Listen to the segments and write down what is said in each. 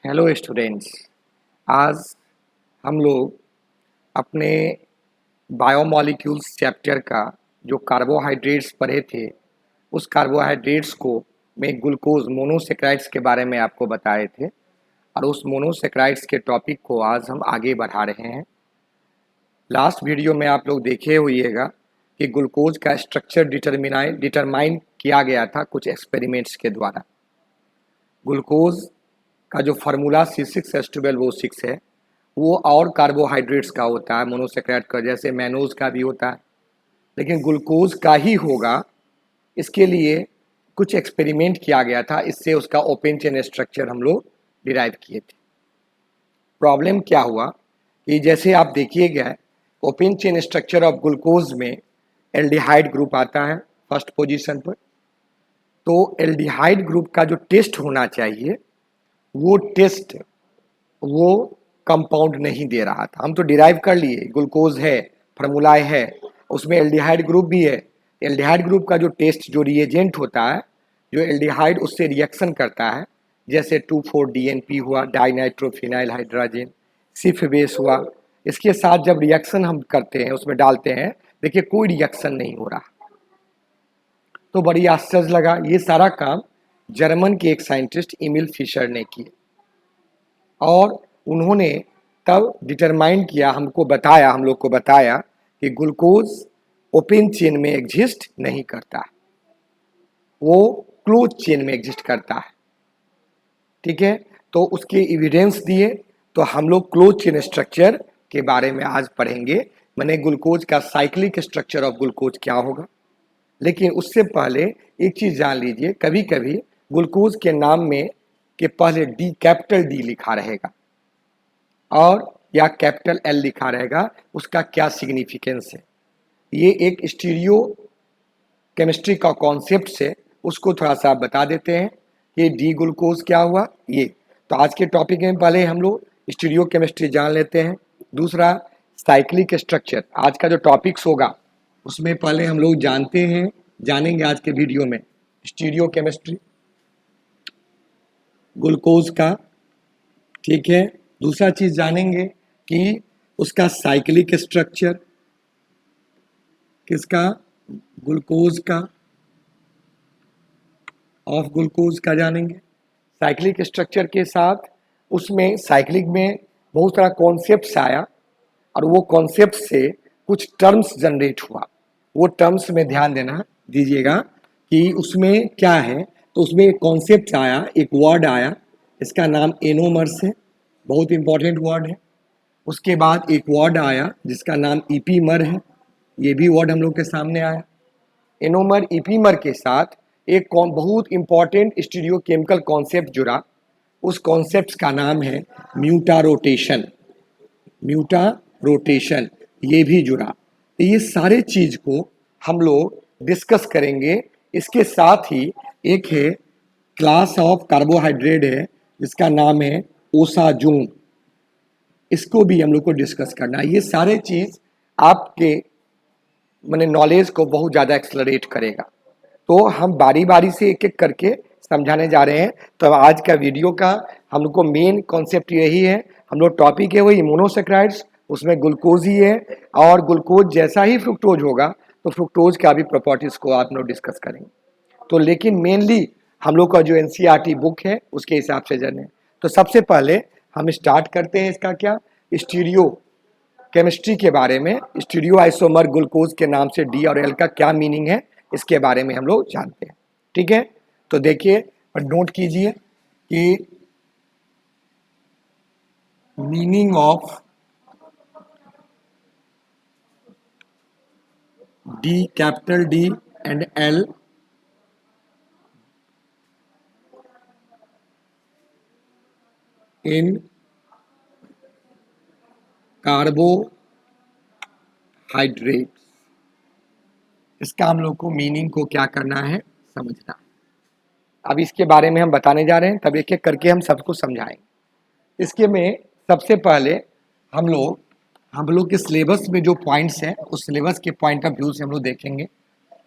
Hello students. आज हम लोग अपने बायोमॉलिक्यूल्स चैप्टर का जो कार्बोहाइड्रेट्स पढ़े थे उस कार्बोहाइड्रेट्स को में ग्लूकोज मोनोसेक्राइड्स के बारे में आपको बताए थे और उस मोनोसेक्राइड्स के टॉपिक को आज हम आगे बढ़ा रहे हैं। लास्ट वीडियो में आप लोग देखे होइएगा कि ग्लूकोज का स्ट्रक्चर डिटरमाइन किया गया था कुछ एक्सपेरिमेंट्स के द्वारा। ग्लूकोज का जो फार्मूला C6H12O6 है वो और कार्बोहाइड्रेट्स का होता है मोनोसेक्राइड का, जैसे मैनोज का भी होता है, लेकिन ग्लूकोज का ही होगा। इसके लिए कुछ एक्सपेरिमेंट किया गया था, इससे उसका ओपन चेन स्ट्रक्चर हम लोग डिराइव किए थे। प्रॉब्लम क्या हुआ कि जैसे आप देखिएगा open chain structure of glucose में एल्डिहाइड ग्रुप आता है फर्स्ट पोजीशन पर। तो एल्डिहाइड ग्रुप का जो टेस्ट होना चाहिए वो टेस्ट वो कंपाउंड नहीं दे रहा था। हम तो डिराइव कर लिए, ग्लूकोज है, फार्मूला है, उसमें एल्डिहाइड ग्रुप भी है। एल्डिहाइड ग्रुप का जो टेस्ट जो रिएजेंट होता है, जो एल्डिहाइड उससे रिएक्शन करता है, जैसे 2,4-DNP हुआ, डाइनाइट्रोफिनाइल हाइड्रोजन, सिफ बेस हुआ, इसके साथ जब रिएक्शन हम करते हैं उसमें डालते हैं, देखिए कोई रिएक्शन नहीं हो रहा। तो बड़ी आश्चर्य लगा। ये सारा काम जर्मन के एक साइंटिस्ट इमिल फिशर ने किए और उन्होंने तब डिटरमाइन किया, हम लोग को बताया कि ग्लूकोज ओपन चेन में एग्जिस्ट नहीं करता है, वो क्लोज चेन में एग्जिस्ट करता है। ठीक है, तो उसके एविडेंस दिए। तो हम लोग क्लोज चेन स्ट्रक्चर के बारे में आज पढ़ेंगे, माने ग्लूकोज का साइक्लिक स्ट्रक्चर ऑफ ग्लूकोज क्या होगा। लेकिन उससे पहले एक चीज जान लीजिए, कभी कभी ग्लूकोज के नाम में के पहले डी, कैपिटल डी लिखा रहेगा और या कैपिटल एल लिखा रहेगा, उसका क्या सिग्निफिकेंस है। ये एक स्टीरियो केमिस्ट्री का कॉन्सेप्ट से उसको थोड़ा सा बता देते हैं कि डी ग्लूकोज क्या हुआ ये। तो आज के टॉपिक में पहले हम लोग स्टीरियो केमिस्ट्री जान लेते हैं। दूसरा साइक्लिक स्ट्रक्चर, आज का जो टॉपिक्स होगा उसमें पहले हम लोग जानेंगे आज के वीडियो में स्टीरियो केमिस्ट्री ग्लूकोज का। ठीक है, दूसरा चीज जानेंगे कि उसका साइक्लिक स्ट्रक्चर, किसका, ग्लूकोज का, ऑफ ग्लूकोज का जानेंगे। साइक्लिक स्ट्रक्चर के साथ उसमें साइक्लिक में बहुत सारा कॉन्सेप्ट्स आया और वो कॉन्सेप्ट से कुछ टर्म्स जनरेट हुआ। वो टर्म्स में ध्यान देना दीजिएगा कि उसमें क्या है। तो उसमें एक कॉन्सेप्ट आया, एक वर्ड आया, इसका नाम एनोमर्स है, बहुत इंपॉर्टेंट वर्ड है। उसके बाद एक वर्ड आया जिसका नाम ईपीमर है, ये भी वर्ड हम लोग के सामने आया। एनोमर ईपीमर के साथ एक बहुत इंपॉर्टेंट स्टीरियोकेमिकल कॉन्सेप्ट जुड़ा, उस कॉन्सेप्ट का नाम है म्यूटा रोटेशन। म्यूटा रोटेशन ये भी जुड़ा। तो ये सारे चीज को हम लोग डिस्कस करेंगे। इसके साथ ही एक है क्लास ऑफ कार्बोहाइड्रेट है जिसका नाम है ओसाजोन, इसको भी हम लोग को डिस्कस करना है। ये सारे चीज आपके माने नॉलेज को बहुत ज़्यादा एक्सलरेट करेगा। तो हम बारी बारी से एक एक करके समझाने जा रहे हैं। तो आज का वीडियो का हम लोग को मेन कॉन्सेप्ट यही है, हम लोग टॉपिक है वही मोनोसेक्राइड्स, उसमें ग्लूकोज ही है और ग्लूकोज जैसा ही फ्रुक्टोज होगा तो फ्रुक्टोज का भी प्रॉपर्टीज को आप लोग डिस्कस करेंगे। तो लेकिन मेनली हम लोग का जो एनसीईआरटी बुक है उसके हिसाब से जाने। तो सबसे पहले हम स्टार्ट करते हैं इसका क्या, स्टीरियो केमिस्ट्री के बारे में। स्टीरियो आइसोमर ग्लूकोज के नाम से डी और एल का क्या मीनिंग है इसके बारे में हम लोग जानते हैं। ठीक है, तो देखिए और नोट कीजिए कि meaning of D, capital D and L in carbohydrate, इसका हम लोग को मीनिंग को क्या करना है, समझना। अब इसके बारे में हम बताने जा रहे हैं, तब एक एक करके हम सबको समझाएंगे। इसके में सबसे पहले हम लोग के सिलेबस में जो पॉइंट्स हैं उस सिलेबस के पॉइंट ऑफ व्यू से हम लोग देखेंगे।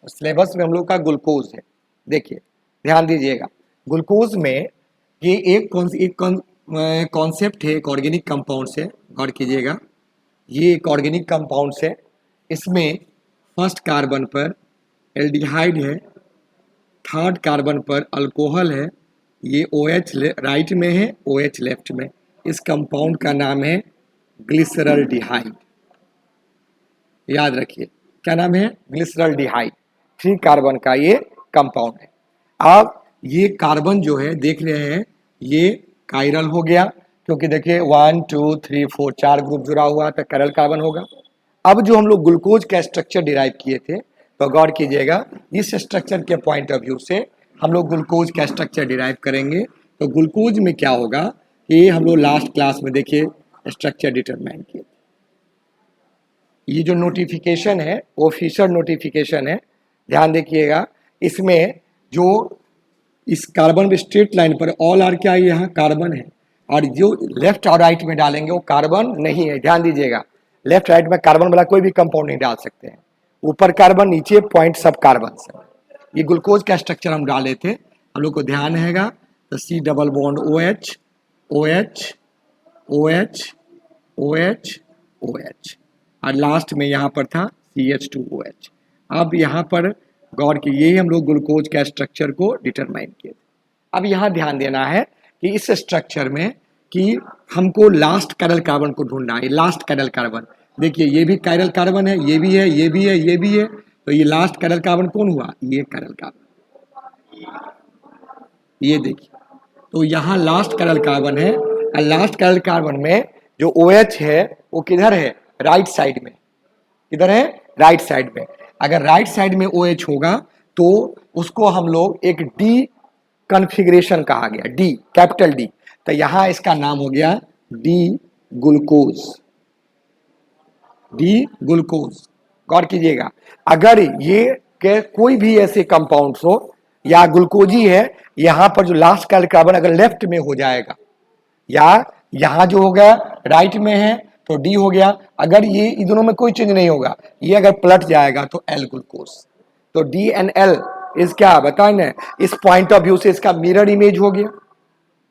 सिलेबस में हम लोग का ग्लूकोज है, देखिए ध्यान दीजिएगा। ग्लूकोज में ये एक कॉन्सेप्ट है, एक ऑर्गेनिक कंपाउंड से, गौर कीजिएगा। ये एक ऑर्गेनिक कंपाउंड है, इसमें फर्स्ट कार्बन पर एल्डिहाइड है, थर्ड कार्बन पर अल्कोहल है, ये OH राइट में है, OH लेफ्ट में। इस कंपाउंड का नाम है ग्लिसरल्डिहाइड। याद रखिए क्या नाम है, ग्लिसरल्डिहाइड। 3 कार्बन का ये कंपाउंड है। अब ये कार्बन जो है देख रहे हैं, ये कायरल हो गया, क्योंकि देखिए 1 2 3 4 4 ग्रुप जुड़ा हुआ तो कायरल कार्बन होगा। अब जो हम लोग ग्लूकोज का स्ट्रक्चर डिराइव किए थे, तो गौर कीजिएगा, इस स्ट्रक्चर के पॉइंट ऑफ व्यू से हम लोग ग्लूकोज का स्ट्रक्चर डिराइव करेंगे। तो ग्लूकोज में क्या होगा कि हम लोग लास्ट क्लास में देखिए स्ट्रक्चर डिटरमाइन किए। ये जो नोटिफिकेशन है वो फिशर नोटिफिकेशन है, ध्यान देखिएगा। इसमें जो इस कार्बन में स्ट्रेट लाइन पर ऑल आर क्या है, यहाँ कार्बन है, और जो लेफ्ट और राइट में डालेंगे वो कार्बन नहीं है। ध्यान दीजिएगा, लेफ्ट राइट में कार्बन वाला कोई भी कंपाउंड नहीं डाल सकते हैं। ऊपर कार्बन, नीचे पॉइंट सब कार्बन से। ये ग्लूकोज का स्ट्रक्चर हम डाले थे, हम लोग को ध्यान रहेगा। तो C double bond OH OH OH OH OH, और लास्ट में यहाँ पर था CH2OH। अब यहाँ पर गौर की, यही हम लोग ग्लूकोज का स्ट्रक्चर को डिटरमाइन किए। अब यहाँ ध्यान देना है कि इस स्ट्रक्चर में कि हमको लास्ट कायरल कार्बन को ढूंढना है। लास्ट कायरल कार्बन देखिए, ये भी कायरल कार्बन है, ये भी है, ये भी है, ये भी है। तो ये लास्ट कायरल कार्बन कौन हुआ, ये कायरल कार्बन, ये देखिए। तो यहाँ लास्ट कायरल कार्बन है, और लास्ट कायरल कार्बन में जो OH है वो किधर है, राइट साइड में। किधर है, राइट साइड में। अगर राइट साइड में OH होगा तो उसको हम लोग एक D कॉन्फ़िगरेशन कहा गया, D कैपिटल D। तो यहाँ इसका नाम हो गया D ग्लूकोज, D ग्लूकोज। गौर कीजिएगा, अगर ये के कोई भी ऐसे कंपाउंड हो या ग्लूकोजी है, यहाँ पर जो लास्ट कायरल कार्बन अगर लेफ्ट में हो जाएगा, या यहाँ जो होगा राइट में है तो D हो गया। अगर ये इन दोनों में कोई चेंज नहीं होगा, ये अगर पलट जाएगा तो L ग्लूकोज। तो D एंड L इस क्या बताएं ना, इस पॉइंट ऑफ व्यू से इसका मिरर इमेज हो गया,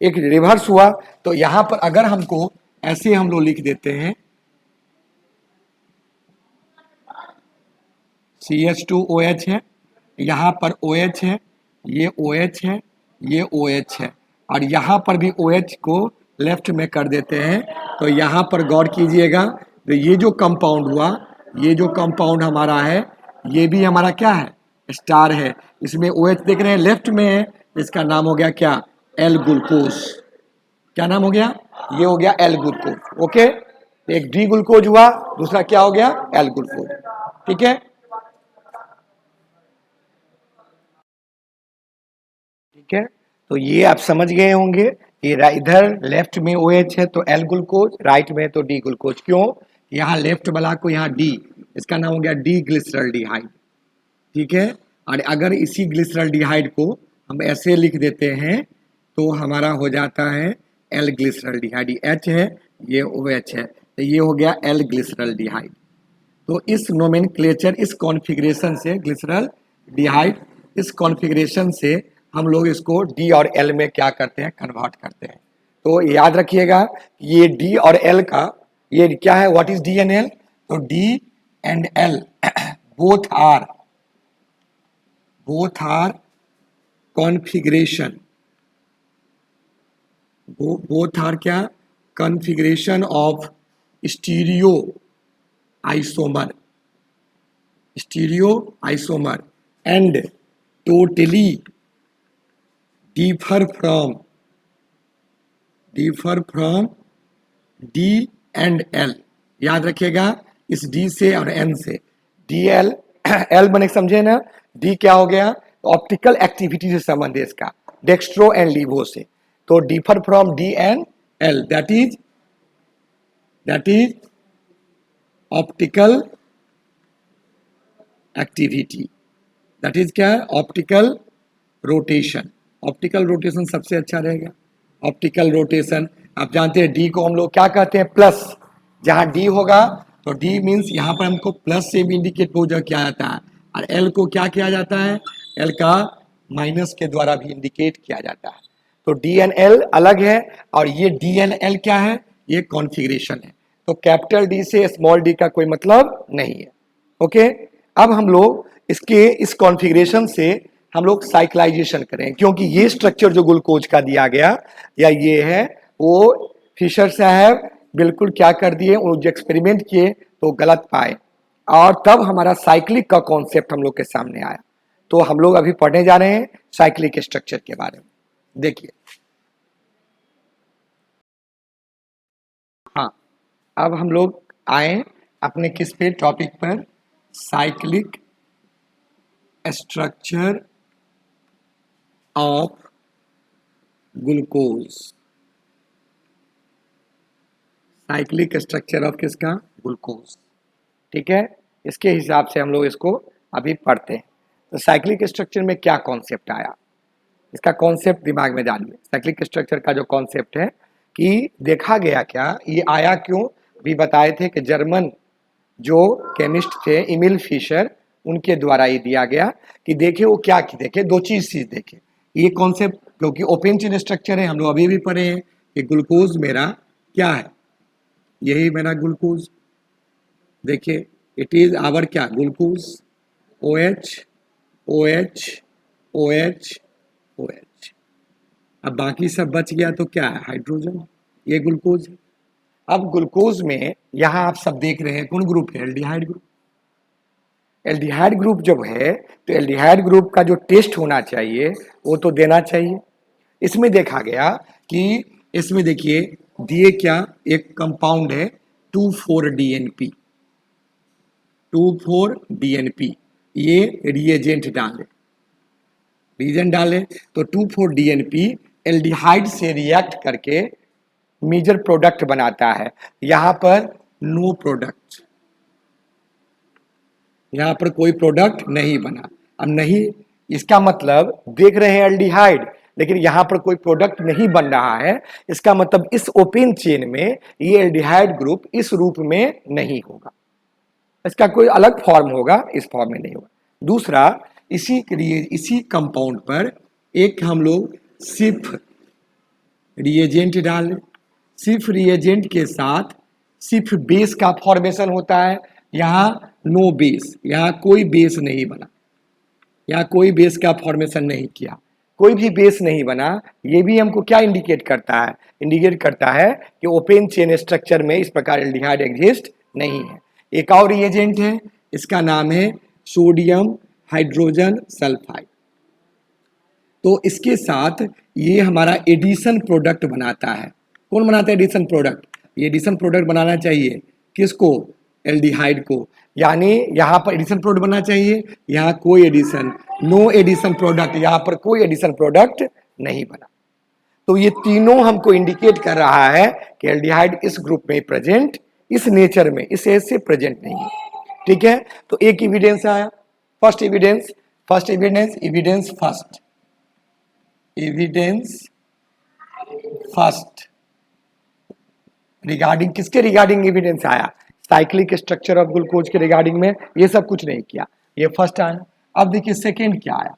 एक रिवर्स हुआ। तो यहाँ पर अगर हमको ऐसे हम लोग लिख देते हैं CH2OH है, यहाँ पर OH है, ये OH है, ये OH है, और यहाँ पर भी OH को लेफ्ट में कर देते हैं। तो यहाँ पर गौर कीजिएगा, तो ये जो कंपाउंड हुआ, ये जो कंपाउंड हमारा है, ये भी हमारा क्या है, स्टार है। इसमें OH देख रहे हैं लेफ्ट में है, इसका नाम हो गया क्या, L ग्लूकोज। क्या नाम हो गया, ये हो गया L ग्लूकोज। ओके, एक D ग्लूकोज हुआ, दूसरा क्या हो गया, L ग्लूकोज। ठीक है, ठीक है। तो ये आप समझ गए होंगे, ये इधर लेफ्ट में OH है तो L ग्लूकोज, राइट में तो D ग्लूकोज। क्यों, यहाँ लेफ्ट वाला को यहाँ D, इसका नाम हो गया D ग्लिसरल्डिहाइड। ठीक है, और अगर इसी ग्लिसरल्डिहाइड को हम ऐसे लिख देते हैं तो हमारा हो जाता है L ग्लिसरल्डिहाइड। H है, ये OH है, तो ये हो गया L ग्लिसरल्डिहाइड। तो इस नोमेनक्लेचर, इस कॉन्फ़िगरेशन से ग्लिसरल्डिहाइड, इस कॉन्फ़िगरेशन से हम लोग इसको D और L में क्या करते हैं, कन्वर्ट करते हैं। तो याद रखिएगा, ये D और L का ये क्या है, what is D and L। तो D and L both are configuration, both are क्या, configuration of stereo isomer, and totally differ from D and L। याद रखिएगा, इस D से और N से, DL L बने समझे ना, D क्या हो गया, ऑप्टिकल एक्टिविटी से संबंध है इसका, डेक्स्ट्रो एंड लीवो से। तो differ from D and L, that is optical activity, that is क्या है, ऑप्टिकल रोटेशन। ऑप्टिकल रोटेशन सबसे अच्छा रहेगा, ऑप्टिकल रोटेशन। आप जानते हैं D को हम लोग क्या कहते हैं, प्लस। जहाँ D होगा तो D मीन्स यहाँ पर हमको प्लस से भी इंडिकेट किया जाता है, और L को क्या किया जाता है, L का माइनस के द्वारा भी इंडिकेट किया जाता है। तो DNL अलग है और ये DNL क्या है, ये कॉन्फ़िगरेशन है। तो कैपिटल डी से स्मॉल डी का कोई मतलब नहीं है। ओके, अब हम लोग इसके इस कॉन्फ़िगरेशन से हम लोग साइक्लाइजेशन करें, क्योंकि ये स्ट्रक्चर जो ग्लूकोज का दिया गया या ये है, वो फिशर साहब बिल्कुल क्या कर दिए, वो जो एक्सपेरिमेंट किए तो गलत पाए, और तब हमारा साइक्लिक का कॉन्सेप्ट हम लोग के सामने आया। तो हम लोग अभी पढ़ने जा रहे हैं साइक्लिक स्ट्रक्चर के बारे में। देखिए, हाँ, अब हम लोग आए अपने किस पे टॉपिक पर, cyclic structure of glucose. Cyclic structure of किसका, ग्लूकोज। ठीक है, इसके हिसाब से हम लोग इसको अभी पढ़ते हैं। तो साइक्लिक स्ट्रक्चर में क्या कॉन्सेप्ट आया, इसका कॉन्सेप्ट दिमाग में डालिए। साइक्लिक स्ट्रक्चर का जो कॉन्सेप्ट है कि देखा गया क्या, ये आया क्यों, भी बताए थे कि जर्मन जो केमिस्ट थे इमिल फिशर, उनके द्वारा ये दिया गया कि देखे वो क्या की देखे, दो चीज देखे ये कॉन्सेप्ट, क्योंकि ओपन चेन स्ट्रक्चर है, हम लोग अभी भी पढ़े हैं कि ग्लूकोज मेरा क्या है, यही मेरा ग्लूकोज। देखिए, इट इज आवर क्या, glucose, OH OH OH OH। अब बाकी सब बच गया तो क्या है, हाइड्रोजन, ये ग्लूकोज है। अब ग्लूकोज में यहां आप सब देख रहे हैं कौन ग्रुप है, एल्डिहाइड ग्रुप। एल्डिहाइड ग्रुप जब है तो एल्डिहाइड ग्रुप का जो टेस्ट होना चाहिए वो तो देना चाहिए। इसमें देखा गया कि इसमें देखिए दिए क्या, एक कंपाउंड है 2,4-DNP, 2,4-DNP, ये रिएजेंट डाले तो 2,4-DNP एल्डिहाइड से रिएक्ट करके मेजर प्रोडक्ट बनाता है। यहां पर नो प्रोडक्ट, यहां पर कोई प्रोडक्ट नहीं बना। अब नहीं, इसका मतलब देख रहे हैं एल्डिहाइड, लेकिन यहां पर कोई प्रोडक्ट नहीं बन रहा है, इसका मतलब इस ओपन चेन में ये एल्डिहाइड ग्रुप इस रूप में नहीं होगा, इसका कोई अलग फॉर्म होगा, इस फॉर्म में नहीं होगा। दूसरा, इसी कंपाउंड पर एक हम लोग सिर्फ रिएजेंट डालें, सिर्फ रिएजेंट के साथ सिर्फ बेस का फॉर्मेशन होता है। यहाँ नो बेस, यहाँ कोई बेस नहीं बना, यहाँ कोई बेस का फॉर्मेशन नहीं किया, कोई भी बेस नहीं बना। ये भी हमको क्या इंडिकेट करता है, इंडिकेट करता है कि ओपन चेन स्ट्रक्चर में इस प्रकार एल्डिहाइड एग्जिस्ट नहीं है। एक और रिएजेंट है, इसका नाम है सोडियम हाइड्रोजन सल्फाइड। तो इसके साथ ये हमारा एडिशन प्रोडक्ट बनाता है। कौन बनाता है एडिशन प्रोडक्ट, ये एडिशन प्रोडक्ट बनाना चाहिए किसको, एल्डिहाइड को। यानी यहाँ पर एडिशन प्रोडक्ट बनना चाहिए, यहाँ कोई एडिशन, नो एडिशन प्रोडक्ट, यहाँ पर कोई एडिशन प्रोडक्ट नहीं बना। तो ये तीनों हमको इंडिकेट कर रहा है कि एल्डिहाइड इस ग्रुप में प्रेजेंट, इस नेचर में, इस एज से प्रेजेंट नहीं है। ठीक है, तो एक एविडेंस आया, फर्स्ट एविडेंस फर्स्ट रिगार्डिंग किसके रिगार्डिंग एविडेंस आया, साइक्लिक स्ट्रक्चर ऑफ ग्लूकोज के रिगार्डिंग में, ये सब कुछ नहीं किया, ये फर्स्ट आया। अब देखिए सेकेंड क्या आया,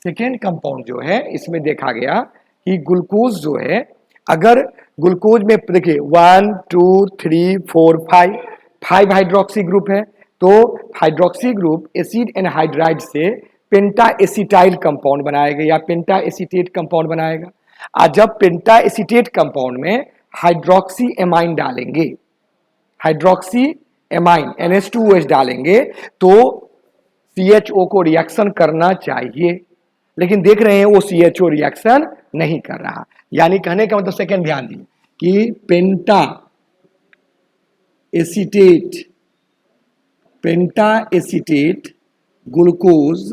सेकेंड कंपाउंड जो है इसमें देखा गया कि ग्लूकोज जो है, अगर ग्लूकोज में देखिए 1 2 3 4 5 हाइड्रोक्सी ग्रुप है, तो हाइड्रोक्सी ग्रुप एसिड एनहाइड्राइड से पेंटा एसिटाइल कंपाउंड बनाएगा या पेंटा एसिटेट कंपाउंड बनाएगा। और जब पेंटा एसिटेट कंपाउंड में हाइड्रोक्सी एमाइन डालेंगे, हाइड्रोक्सी एमाइन NH2OH डालेंगे, तो CHO को रिएक्शन करना चाहिए, लेकिन देख रहे हैं वो CHO रिएक्शन नहीं कर रहा। यानी कहने का मतलब, सेकेंड ध्यान दिए कि पेंटा एसिटेट ग्लूकोज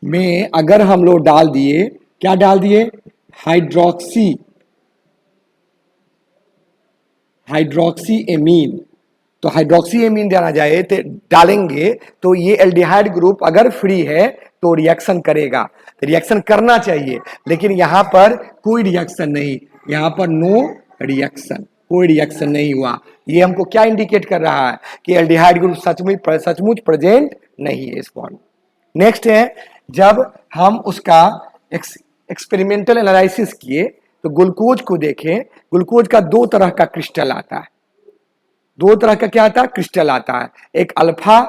में अगर हम लोग डाल दिए, क्या डाल दिए, हाइड्रोक्सी एमीन, तो हाइड्रोक्सी एमीन देना जाए तो डालेंगे, तो ये एल्डिहाइड ग्रुप अगर फ्री है तो रिएक्शन करेगा, तो रिएक्शन करना चाहिए, लेकिन यहां पर कोई रिएक्शन नहीं, यहां पर नो रिएक्शन, कोई रिएक्शन नहीं हुआ। ये हमको क्या इंडिकेट कर रहा है कि एल्डिहाइड ग्रुप सचमुच प्रेजेंट नहीं है इस फॉर्म। नेक्स्ट है, जब हम उसका एक्सपेरिमेंटल एनालिसिस किए तो ग्लूकोज को देखें, ग्लूकोज का दो तरह का क्रिस्टल आता है, दो तरह का क्या आता है, क्रिस्टल आता है, एक अल्फा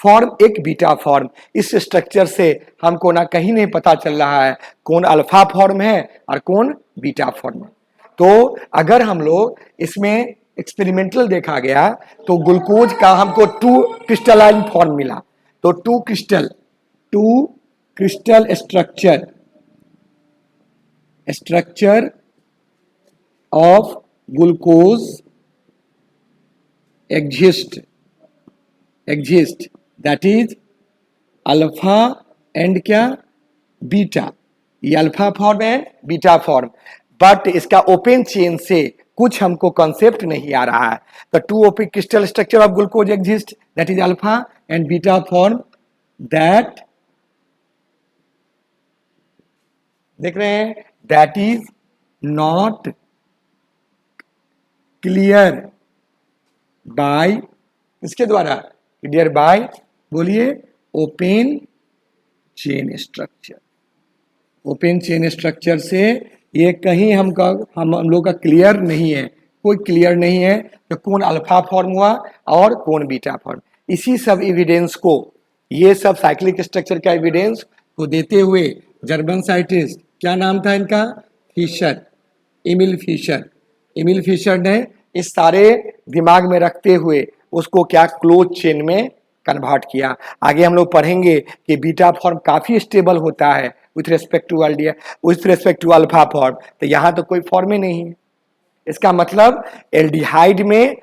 फॉर्म एक बीटा फॉर्म। इस स्ट्रक्चर से हमको ना कहीं नहीं पता चल रहा है कौन अल्फा फॉर्म है और कौन बीटा फॉर्म है। तो अगर हम लोग इसमें एक्सपेरिमेंटल देखा गया तो ग्लूकोज का हमको 2 क्रिस्टलाइन फॉर्म मिला। तो 2 crystal structure of glucose exist that is alpha and क्या, बीटा। ये अल्फा फॉर्म है, बीटा फॉर्म, बट इसका ओपन चेन से कुछ हमको कॉन्सेप्ट नहीं आ रहा है। तो 2 open crystal structure of glucose exist that is alpha and beta form, that देख रहे हैं, that is not clear by, इसके द्वारा क्लियर बाय, बोलिए, open chain structure. Open chain structure से ये कहीं हम लोग का क्लियर नहीं है, कोई क्लियर नहीं है तो कौन अल्फा फॉर्म हुआ और कौन बीटा फॉर्म। इसी सब एविडेंस को, ये सब साइक्लिक स्ट्रक्चर का एविडेंस को देते हुए जर्मन साइंटिस्ट, क्या नाम था इनका, फिशर, एमिल फिशर ने इस सारे दिमाग में रखते हुए उसको क्या, क्लोज चेन में कन्वर्ट किया। आगे हम लोग पढ़ेंगे कि बीटा फॉर्म काफी स्टेबल होता है with respect to alpha form. तो यहाँ तो कोई फॉर्म ही नहीं है। इसका मतलब एल्डिहाइड में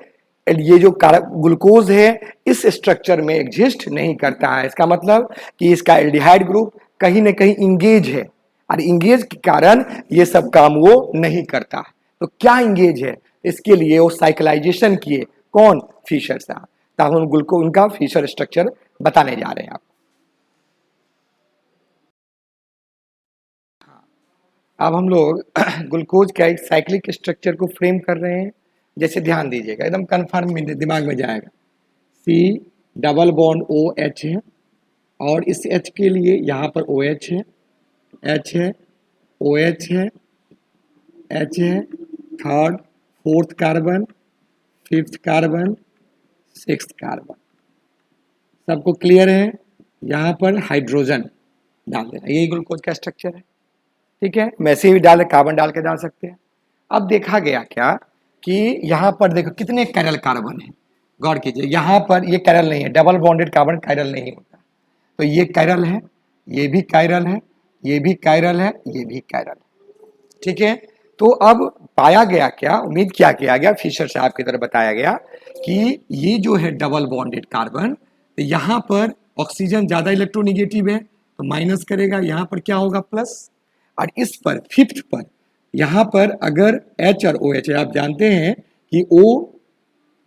ये जो ग्लूकोज है इस स्ट्रक्चर में एग्जिस्ट नहीं करता है। इसका मतलब कि इसका एल्डिहाइड ग्रुप कहीं ना कहीं इंगेज है और इंगेज के कारण ये सब काम वो नहीं करता। तो क्या इंगेज है, इसके लिए वो साइक्लाइजेशन किए, कौन, फिशर साहब। तब हम ग्लूकोज उनका फिशर स्ट्रक्चर बताने जा रहे हैं आपको। अब हम लोग ग्लूकोज का एक साइक्लिक स्ट्रक्चर को फ्रेम कर रहे हैं। जैसे ध्यान दीजिएगा, एकदम कन्फर्म दिमाग में जाएगा, C डबल बॉन्ड OH है और इस H के लिए यहाँ पर OH है, H है, OH है, H है, third, fourth carbon, fifth carbon, sixth carbon, सबको क्लियर है। यहाँ पर हाइड्रोजन डाल देना, यही ग्लूकोज का स्ट्रक्चर है, ठीक है। वैसे भी कार्बन डाल के डाल सकते हैं। अब देखा गया क्या कि यहाँ पर देखो कितने कैरल कार्बन है, गौर कीजिए। यहाँ पर ये कैरल नहीं है, डबल बॉन्डेड कार्बन कैरल नहीं होता। तो ये कैरल है, ये भी कैरल है, ये भी कैरल है, ये भी कैरल है, ठीक है। तो अब पाया गया क्या, उम्मीद क्या किया गया, फिशर साहब की तरफ बताया गया कि ये जो है डबल बॉन्डेड कार्बन, तो यहाँ पर ऑक्सीजन ज्यादा इलेक्ट्रोनिगेटिव है तो माइनस करेगा, यहाँ पर क्या होगा, प्लस। और इस पर फिफ्थ पर यहाँ पर अगर H और OH है, आप जानते हैं कि O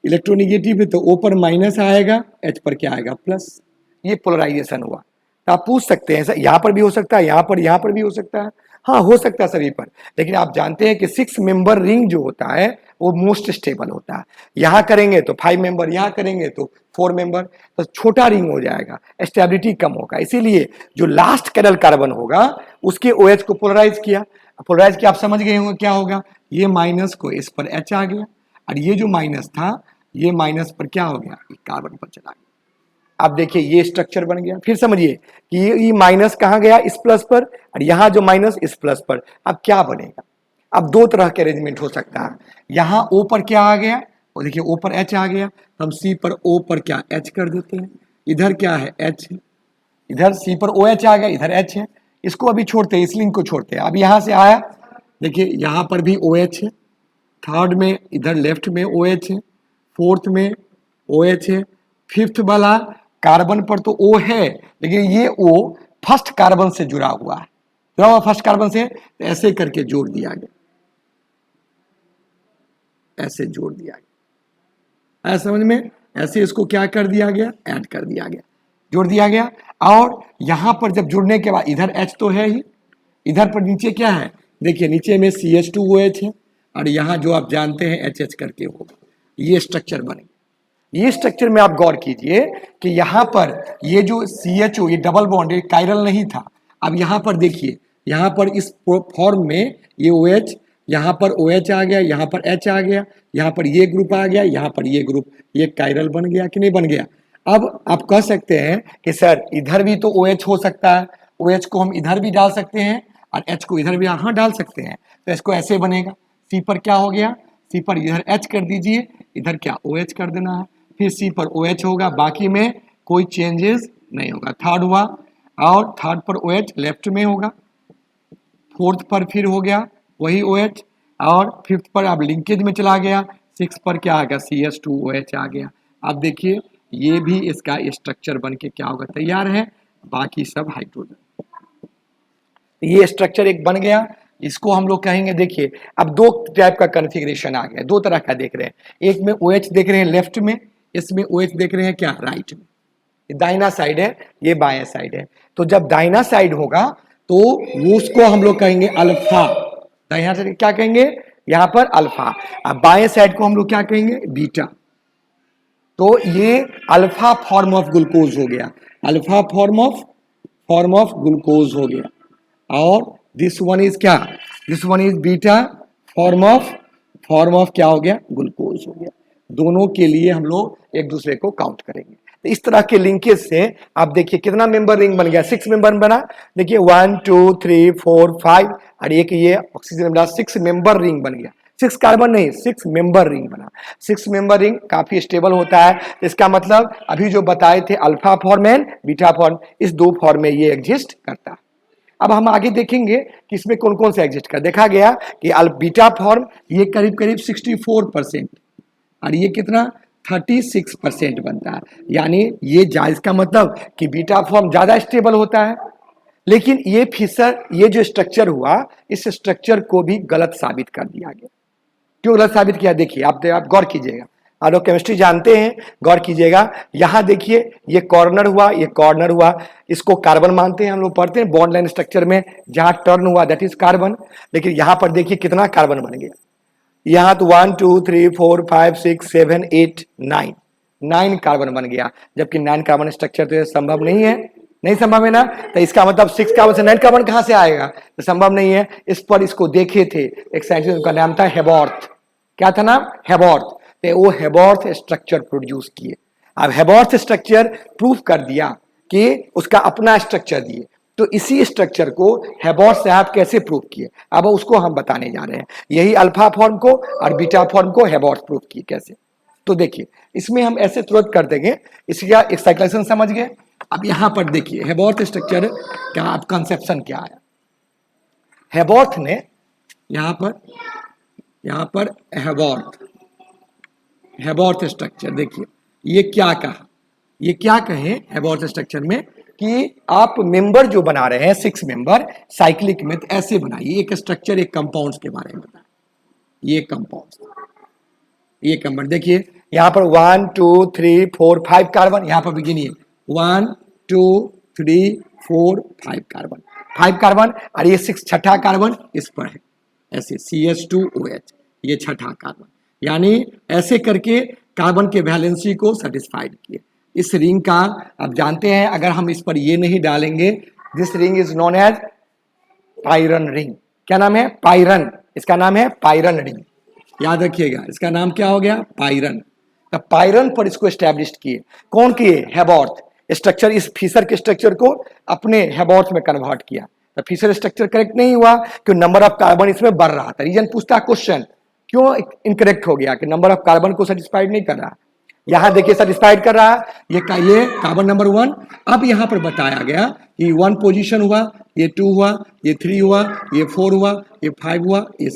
इलेक्ट्रोनिगेटिव है तो O पर माइनस आएगा, H पर क्या आएगा, प्लस। ये पोलराइजेशन हुआ। तो आप पूछ सकते हैं यहाँ पर भी हो सकता है, यहाँ पर भी हो सकता है, हाँ हो सकता है सभी पर। लेकिन आप जानते हैं कि 6 मेंबर रिंग जो होता है वो मोस्ट स्टेबल होता है। यहाँ करेंगे तो 5 मेंबर, यहाँ करेंगे तो 4 मेंबर, तो छोटा रिंग हो जाएगा, स्टेबिलिटी कम होगा। इसीलिए जो लास्ट कैरल कार्बन होगा उसके OH को पोलराइज किया। पोलराइज किया, आप समझ गए होंगे क्या होगा, ये माइनस को इस पर H आ गया और ये जो माइनस था ये माइनस पर क्या हो गया, कार्बन पर चला गया। अब देखिए ये स्ट्रक्चर बन गया। फिर समझिए कि ये माइनस कहाँ गया, इस प्लस पर, और यहाँ जो माइनस इस प्लस पर। अब क्या बनेगा, अब दो तरह के अरेंजमेंट हो सकता है। यहाँ O पर क्या आ गया, और देखिए O पर H आ गया, तो हम C पर O पर क्या H कर देते हैं। इधर क्या है, H, इधर C पर OH आ गया, इधर H है। इसको अभी छोड़ते हैं, इस लिंक को छोड़ते हैं। अब यहाँ से आया, देखिए यहाँ पर भी OH है, थर्ड में इधर लेफ्ट में OH है, फोर्थ में OH है, फिफ्थ वाला कार्बन पर तो O है, लेकिन ये O फर्स्ट कार्बन से जुड़ा हुआ है, जुड़ा हुआ फर्स्ट कार्बन से, तो ऐसे करके जोड़ दिया गया, ऐसे जोड़ दिया गया, ऐसे समझ में, ऐसे इसको क्या कर दिया गया, ऐड कर दिया गया, जोड़ दिया गया। और यहां पर जब जुड़ने के बाद इधर H तो है ही, इधर पर नीचे क्या है, देखिए नीचे में CH2OH है और यहाँ जो आप जानते हैं HH करके होगा। ये स्ट्रक्चर बने। ये स्ट्रक्चर में आप गौर कीजिए कि यहाँ पर ये जो CHO, ये डबल बॉन्ड, ये कायरल नहीं था। अब यहाँ पर देखिए यहाँ पर इस फॉर्म में ये OH, यहाँ पर OH आ गया, यहाँ पर H आ गया, यहाँ पर ये ग्रुप आ गया, यहाँ पर ये ग्रुप, ये कायरल बन गया कि नहीं बन गया। अब आप कह सकते हैं कि सर इधर भी तो OH हो सकता है, OH को हम इधर भी डाल सकते हैं और H को इधर भी यहाँ डाल सकते हैं, तो इसको ऐसे बनेगा। C पर क्या हो गया, C पर इधर H कर दीजिए, इधर क्या OH कर देना है, फिर C पर OH होगा, बाकी में कोई चेंजेस नहीं होगा। थर्ड हुआ, और थर्ड पर OH लेफ्ट में होगा, फोर्थ पर फिर हो गया वही OH, और फिफ्थ पर अब लिंकेज में चला गया, सिक्स पर क्या आ गया, CH2OH आ गया। अब देखिए ये भी इसका स्ट्रक्चर बन के क्या होगा, तैयार है, बाकी सब हाइड्रोजन। ये स्ट्रक्चर एक बन गया, इसको हम लोग कहेंगे। देखिए अब दो टाइप का कॉन्फ़िगरेशन आ गया, दो तरह का देख रहे हैं, एक में OH देख रहे हैं लेफ्ट में, इसमें OH देख रहे हैं क्या, राइट में। दाहिना साइड है, ये बायां साइड है। तो जब दाहिना साइड होगा तो वो उसको हम लोग कहेंगे अल्फा, दाहिना साइड क्या कहेंगे, यहां पर अल्फा। अब बाएं साइड को हम लोग क्या कहेंगे, बीटा। तो ये अल्फा फॉर्म ऑफ ग्लूकोज हो गया, अल्फा फॉर्म ऑफ ग्लूकोज हो गया। और दिस वन इज क्या, this one is beta form of क्या हो गया, ग्लूकोज हो गया। दोनों के लिए हम लोग एक दूसरे को काउंट करेंगे। तो इस तरह के लिंकेज से आप देखिए कितना मेंबर रिंग बन गया, 6 मेंबर बना। देखिए 1 2 3 4 5 और एक ये ऑक्सीजन मिला, 6 मेंबर रिंग बन गया। 6 कार्बन नहीं, 6 मेंबर रिंग बना। 6 मेंबर रिंग काफी स्टेबल होता है। इसका मतलब अभी जो बताए थे alpha form and beta form, इस दो फॉर्म में ये एग्जिस्ट करता है। अब हम आगे देखेंगे कि इसमें कौन कौन से एग्जिस्ट कर। देखा गया कि बीटा फॉर्म ये करीब करीब 64% और ये कितना 36% बनता है। यानी ये इसका मतलब कि बीटा फॉर्म ज्यादा स्टेबल होता है। लेकिन ये फिशर, ये जो स्ट्रक्चर हुआ, इस स्ट्रक्चर को भी गलत साबित कर दिया गया। क्यों गलत साबित किया, देखिए आप गौर कीजिएगा, आप लोग केमिस्ट्री जानते हैं, गौर कीजिएगा। यहां देखिए ये कॉर्नर हुआ, ये कॉर्नर हुआ, इसको कार्बन मानते हैं, हम लोग पढ़ते हैं बॉन्ड लाइन स्ट्रक्चर में, जहां टर्न हुआ दैट इज कार्बन। लेकिन यहां पर देखिए कितना कार्बन बन गया, यहां तो 1 2 3 4 5 6 7 8 9 कार्बन बन गया। जबकि 9 कार्बन स्ट्रक्चर तो संभव नहीं है, नहीं संभव है ना। तो इसका मतलब 6 कार्बन से 9 कार्बन कहां से आएगा, तो संभव नहीं है। इस पर इसको देखे थे एक साइंटिस्ट, उनका नाम था हेबॉर्थ। क्या था नाम, हेबॉर्थ। तो वो हेबॉर्थ स्ट्रक्चर प्रोड्यूस किए। अब हेबॉर्थ स्ट्रक्चर प्रूफ कर दिया कि उसका अपना स्ट्रक्चर दिए। तो इसी स्ट्रक्चर को हेबॉर्थ साहब कैसे प्रूव किए, अब उसको हम बताने जा रहे हैं। यही अल्फा फॉर्म को और बीटा फॉर्म को हेबॉर्थ प्रूव किए कैसे। तो देखिए इसमें हम ऐसे तुरंत कर देंगे, इसका एक साइक्लेशन समझ गए। अब यहां पर देखिए हेबॉर्थ स्ट्रक्चर का अब कंसेप्शन क्या है। हेबॉर्थ ने यहां पर हेबॉर्थ स्ट्रक्चर देखिए, ये क्या कहा, ये क्या कहे हेबॉर्थ स्ट्रक्चर में कि आप मेंबर जो बना रहे हैं 6 मेंबर साइक्लिक में, तो ऐसे बनाइए। एक स्ट्रक्चर एक कंपाउंड्स के बारे में बताएं। ये कंपाउंड्स, ये कंपाउंड देखिए यहां पर 1 2 3 4 5 कार्बन, यहां पर बिगिनिए 1 2 3 4 5 कार्बन, 5 कार्बन, और ये 6 छठा कार्बन इस पर है, ऐसे CH2OH, ये छठा कार्बन। यानी ऐसे करके कार्बन के वैलेंसी को सेटिस्फाइड किए। इस रिंग का आप जानते हैं, अगर हम इस पर ये नहीं डालेंगे, this ring is known as pyran ring. क्या नाम है, पाइरन, इसका नाम है पाइरन रिंग, याद रखिएगा इसका नाम क्या हो गया, पाइरन। तो पाइरन पर इसको एस्टेब्लिश किए, कौन किए, हेबॉर्थ। स्ट्रक्चर, इस फिशर के स्ट्रक्चर को अपने हेबॉर्थ में कन्वर्ट किया। तो फिशर स्ट्रक्चर करेक्ट नहीं हुआ, क्यों, नंबर ऑफ कार्बन इसमें बढ़ रहा था। रीजन पूछता क्वेश्चन, क्यों इनकरेक्ट हो गया कि नंबर ऑफ कार्बन को सेटिस्फाइड नहीं कर रहा। यहां देखिए सेटिस्फाइड कर रहा, ये कार्बन नंबर 1। अब यहां पर बताया गया कि 1 पोजीशन हुआ, ये 2 हुआ, ये 3 हुआ, ये 4 हुआ, ये 5 हुआ, ये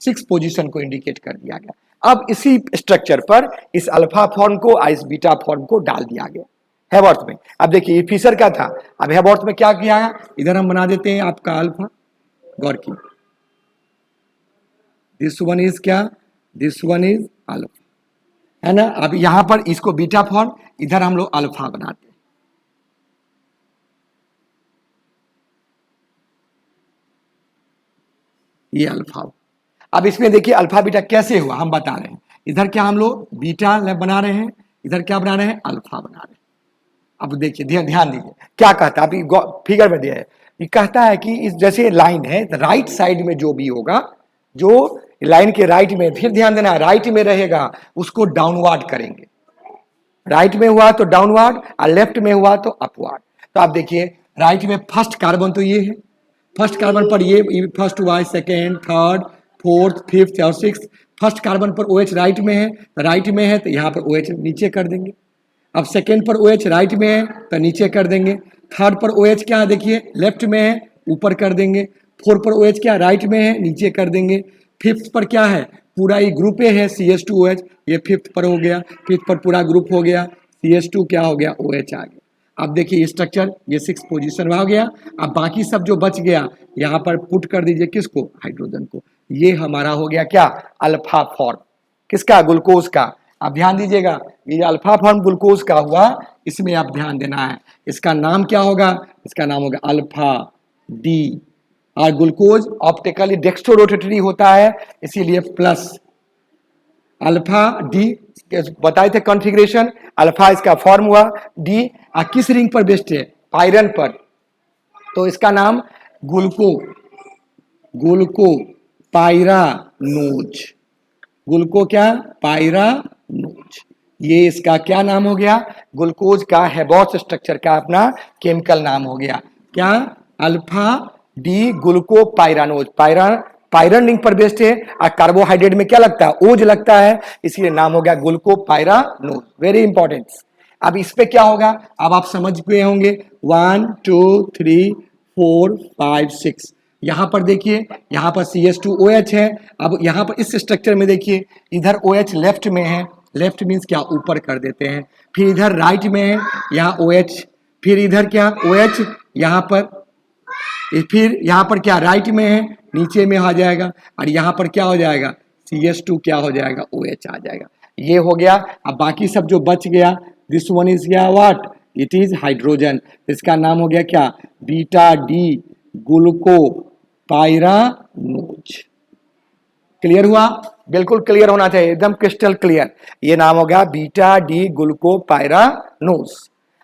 6 पोजीशन को इंडिकेट कर दिया गया। अब इसी स्ट्रक्चर पर इस अल्फा फॉर्म को और इस बीटा फॉर्म को डाल दिया गया हेबॉर्थ में। अब देखिए ये फिशर का था, अब हेबॉर्थ में क्या किया है, इधर हम बना देते हैं आपका अल्फा, गौर की, दिस वन इज क्या, दिस वन इज अल्फा, है ना। अब यहां पर इसको बीटा फॉर्म, इधर हम लोग अल्फा बनाते हैं। ये अल्फा। अब इसमें देखिए अल्फा बीटा कैसे हुआ, हम बता रहे हैं। इधर क्या हम लोग बीटा बना रहे हैं, इधर क्या बना रहे हैं, अल्फा बना रहे हैं। अब देखिए ध्यान दीजिए क्या कहता है, अभी फिगर में दिया है, ये कहता है कि इस जैसे लाइन है राइट साइड में जो भी होगा, जो लाइन के राइट में, फिर ध्यान देना राइट में रहेगा उसको डाउनवर्ड करेंगे, राइट में हुआ तो डाउनवर्ड और लेफ्ट में हुआ तो अपवर्ड। तो आप देखिए राइट में फर्स्ट कार्बन तो ये है, फर्स्ट कार्बन पर ये फर्स्ट हुआ है, सेकेंड, थर्ड, फोर्थ, फिफ्थ और सिक्स। फर्स्ट कार्बन पर OH राइट में है, तो राइट में है तो यहाँ पर OH नीचे कर देंगे। अब सेकेंड पर OH राइट में है तो नीचे कर देंगे। थर्ड पर OH क्या है देखिए लेफ्ट में है, ऊपर कर देंगे। फोर्थ पर OH क्या राइट में है, नीचे कर देंगे। फिफ्थ पर क्या है, पूरा ये ग्रुप है CH2OH, ये फिफ्थ पर हो गया, फिफ्थ पर पूरा ग्रुप हो गया, CH2 क्या हो गया, OH आ गया। अब देखिए स्ट्रक्चर ये 6 पोजीशन में हो गया। अब बाकी सब जो बच गया यहाँ पर पुट कर दीजिए किसको, हाइड्रोजन को। ये हमारा हो गया क्या, अल्फा फॉर्म, किसका, ग्लूकोज का। आप ध्यान दीजिएगा ये अल्फा फॉर्म ग्लूकोज का हुआ, इसमें आप ध्यान देना है। इसका नाम क्या होगा, इसका नाम होगा अल्फा डी। और ग्लूकोज ऑप्टिकली डेक्स्ट्रोरोटेटरी होता है, इसीलिए प्लस अल्फा डी बताए थे कॉन्फ़िगरेशन। अल्फा इसका फॉर्म हुआ, डी किस रिंग पर बेस्ड है, पायरन पर, तो इसका नाम ग्लूको पायरानोज, ग्लूको क्या, पायरानोज। ये इसका क्या नाम हो गया, ग्लूकोज का हैबॉर्स स्ट्रक्चर का अपना केमिकल नाम हो गया क्या, अल्फा डी ग्लूको पायरानोज। पायरन रिंग पर बेस्ड है और कार्बोहाइड्रेट में क्या लगता है, ओज लगता है, इसलिए नाम हो गया ग्लूको पायरानोज। Very important. अब इस पे क्या होगा, अब आप समझ गए होंगे 1 2 3 4 5 6। यहां पर देखिए यहां पर CH2OH है। अब यहां पर इस स्ट्रक्चर में देखिए इधर OH लेफ्ट में है, लेफ्ट मीन्स क्या, ऊपर कर देते हैं। फिर इधर राइट में है, यहाँ OH, फिर इधर क्या OH यहाँ पर, फिर यहाँ पर क्या राइट में है, नीचे में आ जाएगा, और यहाँ पर क्या हो जाएगा, CH2 क्या हो जाएगा, OH आ जाएगा। ये हो गया। अब बाकी सब जो बच गया, दिस वन इज क्या, व्हाट, इट इज हाइड्रोजन। इसका नाम हो गया क्या, बीटा डी ग्लूको पायरानोज। क्लियर हुआ, बिल्कुल क्लियर होना चाहिए, एकदम क्रिस्टल क्लियर। ये नाम हो गया बीटा डी ग्लूको पायरानोज।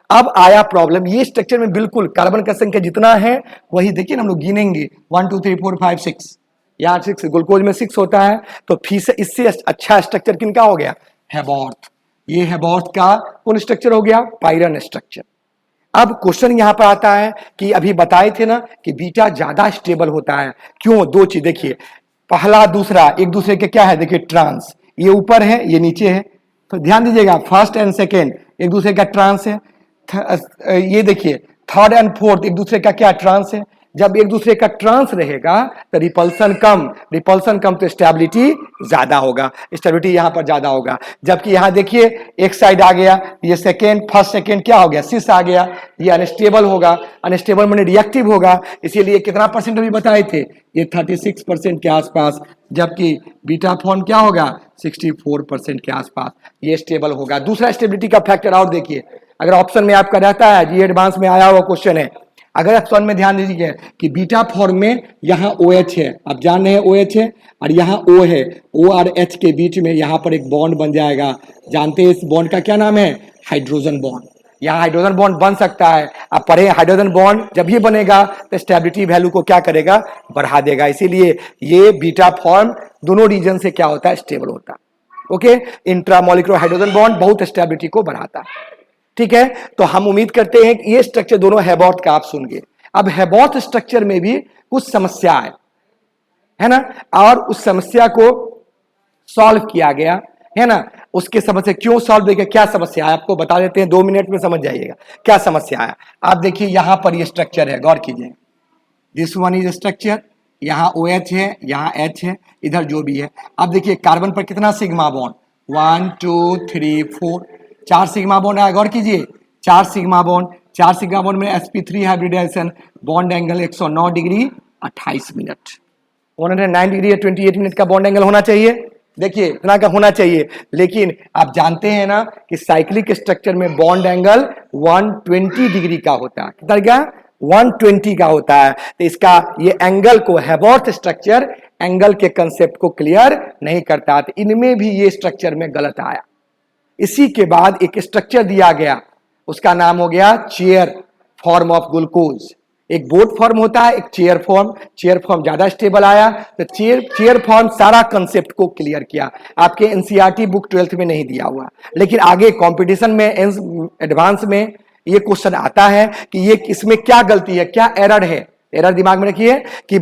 अब आया प्रॉब्लम, ये स्ट्रक्चर में बिल्कुल कार्बन का संख्या जितना है वही देखिए ना, हम लोग गिनेंगे 1 2 3 4 5 6, यहाँ 6, ग्लूकोज में 6 होता है, तो फिर से इससे अच्छा स्ट्रक्चर किनका हो गया, हैबॉर्थ। ये हैबॉर्थ का कौन स्ट्रक्चर हो गया, पायरन स्ट्रक्चर। अब क्वेश्चन यहां पर आता है कि अभी बताए थे ना कि बीटा ज्यादा स्टेबल होता है, क्यों, दो चीज देखिए, पहला दूसरा एक दूसरे के क्या है, देखिए ट्रांस, ये ऊपर है ये नीचे है, तो ध्यान दीजिएगा फर्स्ट एंड सेकेंड एक दूसरे का ट्रांस है। ये देखिए थर्ड एंड फोर्थ एक दूसरे का क्या, ट्रांस है। जब एक दूसरे का ट्रांस रहेगा तो रिपल्सन कम तो स्टेबिलिटी ज्यादा होगा, स्टेबिलिटी यहां पर ज्यादा होगा। जबकि यहां देखिए एक साइड आ गया, ये सेकेंड फर्स्ट सेकेंड क्या हो गया, सिस आ गया, ये अनस्टेबल होगा, अनस्टेबल माने रिएक्टिव होगा, इसीलिए कितना परसेंट अभी बताए थे, ये 36% के आसपास, जबकि बीटा फॉर्म क्या होगा 64% के आसपास, ये स्टेबल होगा। दूसरा स्टेबिलिटी का फैक्टर और देखिए, अगर ऑप्शन में आपका रहता है, जी एडवांस में आया हुआ क्वेश्चन है, अगर ऑप्शन में ध्यान दीजिए कि बीटा फॉर्म में यहाँ OH है, आप जान रहे हैं OH है, और यहाँ O है, O और H के बीच में यहाँ पर एक बॉन्ड बन जाएगा, जानते हैं इस बॉन्ड का क्या नाम है, हाइड्रोजन बॉन्ड। यहाँ हाइड्रोजन बॉन्ड बन सकता है, आप पढ़े हाइड्रोजन बॉन्ड जब भी बनेगा तो स्टेबिलिटी वैल्यू को क्या करेगा, बढ़ा देगा, इसीलिए ये बीटा फॉर्म दोनों रीजन से क्या होता है, स्टेबल होता है। ओके, इंट्रामोलिकुलर हाइड्रोजन बॉन्ड बहुत स्टेबिलिटी को बढ़ाता है, ठीक है। तो हम उम्मीद करते हैं कि ये स्ट्रक्चर दोनों हैबॉर्थ का आप सुन गए। अब हैबॉर्थ स्ट्रक्चर में भी कुछ समस्या है ना, और उस समस्या को सॉल्व किया गया है ना। उसके समस्या क्यों सॉल्व किया, क्या समस्या है आपको बता देते हैं, 2 मिनट में समझ जाइएगा क्या समस्या है। आप देखिए यहां पर ये स्ट्रक्चर है, गौर कीजिए, दिस वन इज स्ट्रक्चर, यहाँ OH है, यहाँ H है, इधर जो भी है। अब देखिए कार्बन पर कितना सिग्मा बॉन्ड, 1 2 3 4, 4 सिग्मा बॉन्ड है, गौर कीजिए 4 सिग्मा बॉन्ड, 4 सिग्मा बॉन्ड में sp3 hybridization, bond angle 109 degree 28 minute, 109 degree 28 minute का बॉन्ड एंगल होना चाहिए, देखिए इतना का होना चाहिए। लेकिन आप जानते हैं ना कि साइक्लिक स्ट्रक्चर में बॉन्ड एंगल 120 डिग्री का होता है, कितना क्या, 120 का होता है। तो इसका ये एंगल को, हैबॉर्थ स्ट्रक्चर एंगल के कंसेप्ट को क्लियर नहीं करता, तो इनमें भी ये स्ट्रक्चर में गलत आया। इसी के बाद एक स्ट्रक्चर दिया गया, उसका नाम हो गया चेयर फॉर्म ऑफ ग्लूकोज। एक बोट फॉर्म होता है, एक चेयर फॉर्म ज्यादा स्टेबल आया। तो चेयर फॉर्म सारा कंसेप्ट को क्लियर किया। आपके एनसीईआरटी बुक 12th में नहीं दिया हुआ, लेकिन आगे कंपटीशन में एडवांस में ये क्वेश्चन आता है कि ये इसमें क्या गलती है, क्या एरर है। एरर दिमाग में रखिए कि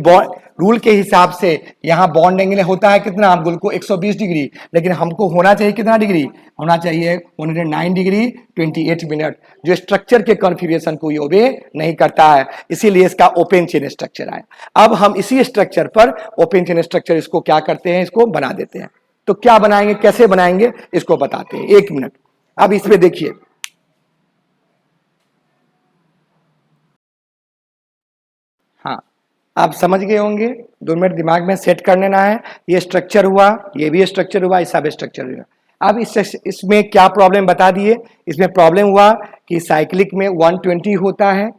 रूल के हिसाब से यहां बॉन्ड एंगल होता है कितना, हम को 120 डिग्री, लेकिन हमको होना चाहिए कितना डिग्री, होना चाहिए 109 डिग्री 28 मिनट, जो स्ट्रक्चर के कॉन्फ़िगरेशन को ये ओबे नहीं करता है, इसीलिए इसका ओपन चेन स्ट्रक्चर आया। अब हम इसी स्ट्रक्चर पर ओपन चेन स्ट्रक्चर इसको क्या करते हैं, इसको बना देते हैं। तो क्या बनाएंगे, कैसे बनाएंगे, इसको बताते हैं, 1 मिनट। अब इसमें देखिए, हाँ आप समझ गए होंगे, 2 मिनट दिमाग में सेट कर लेना है। ये स्ट्रक्चर हुआ, ये भी स्ट्रक्चर हुआ, ये सब स्ट्रक्चर हुआ। अब इसमें क्या प्रॉब्लम बता दिए। इसमें प्रॉब्लम हुआ कि साइक्लिक में 120 होता है,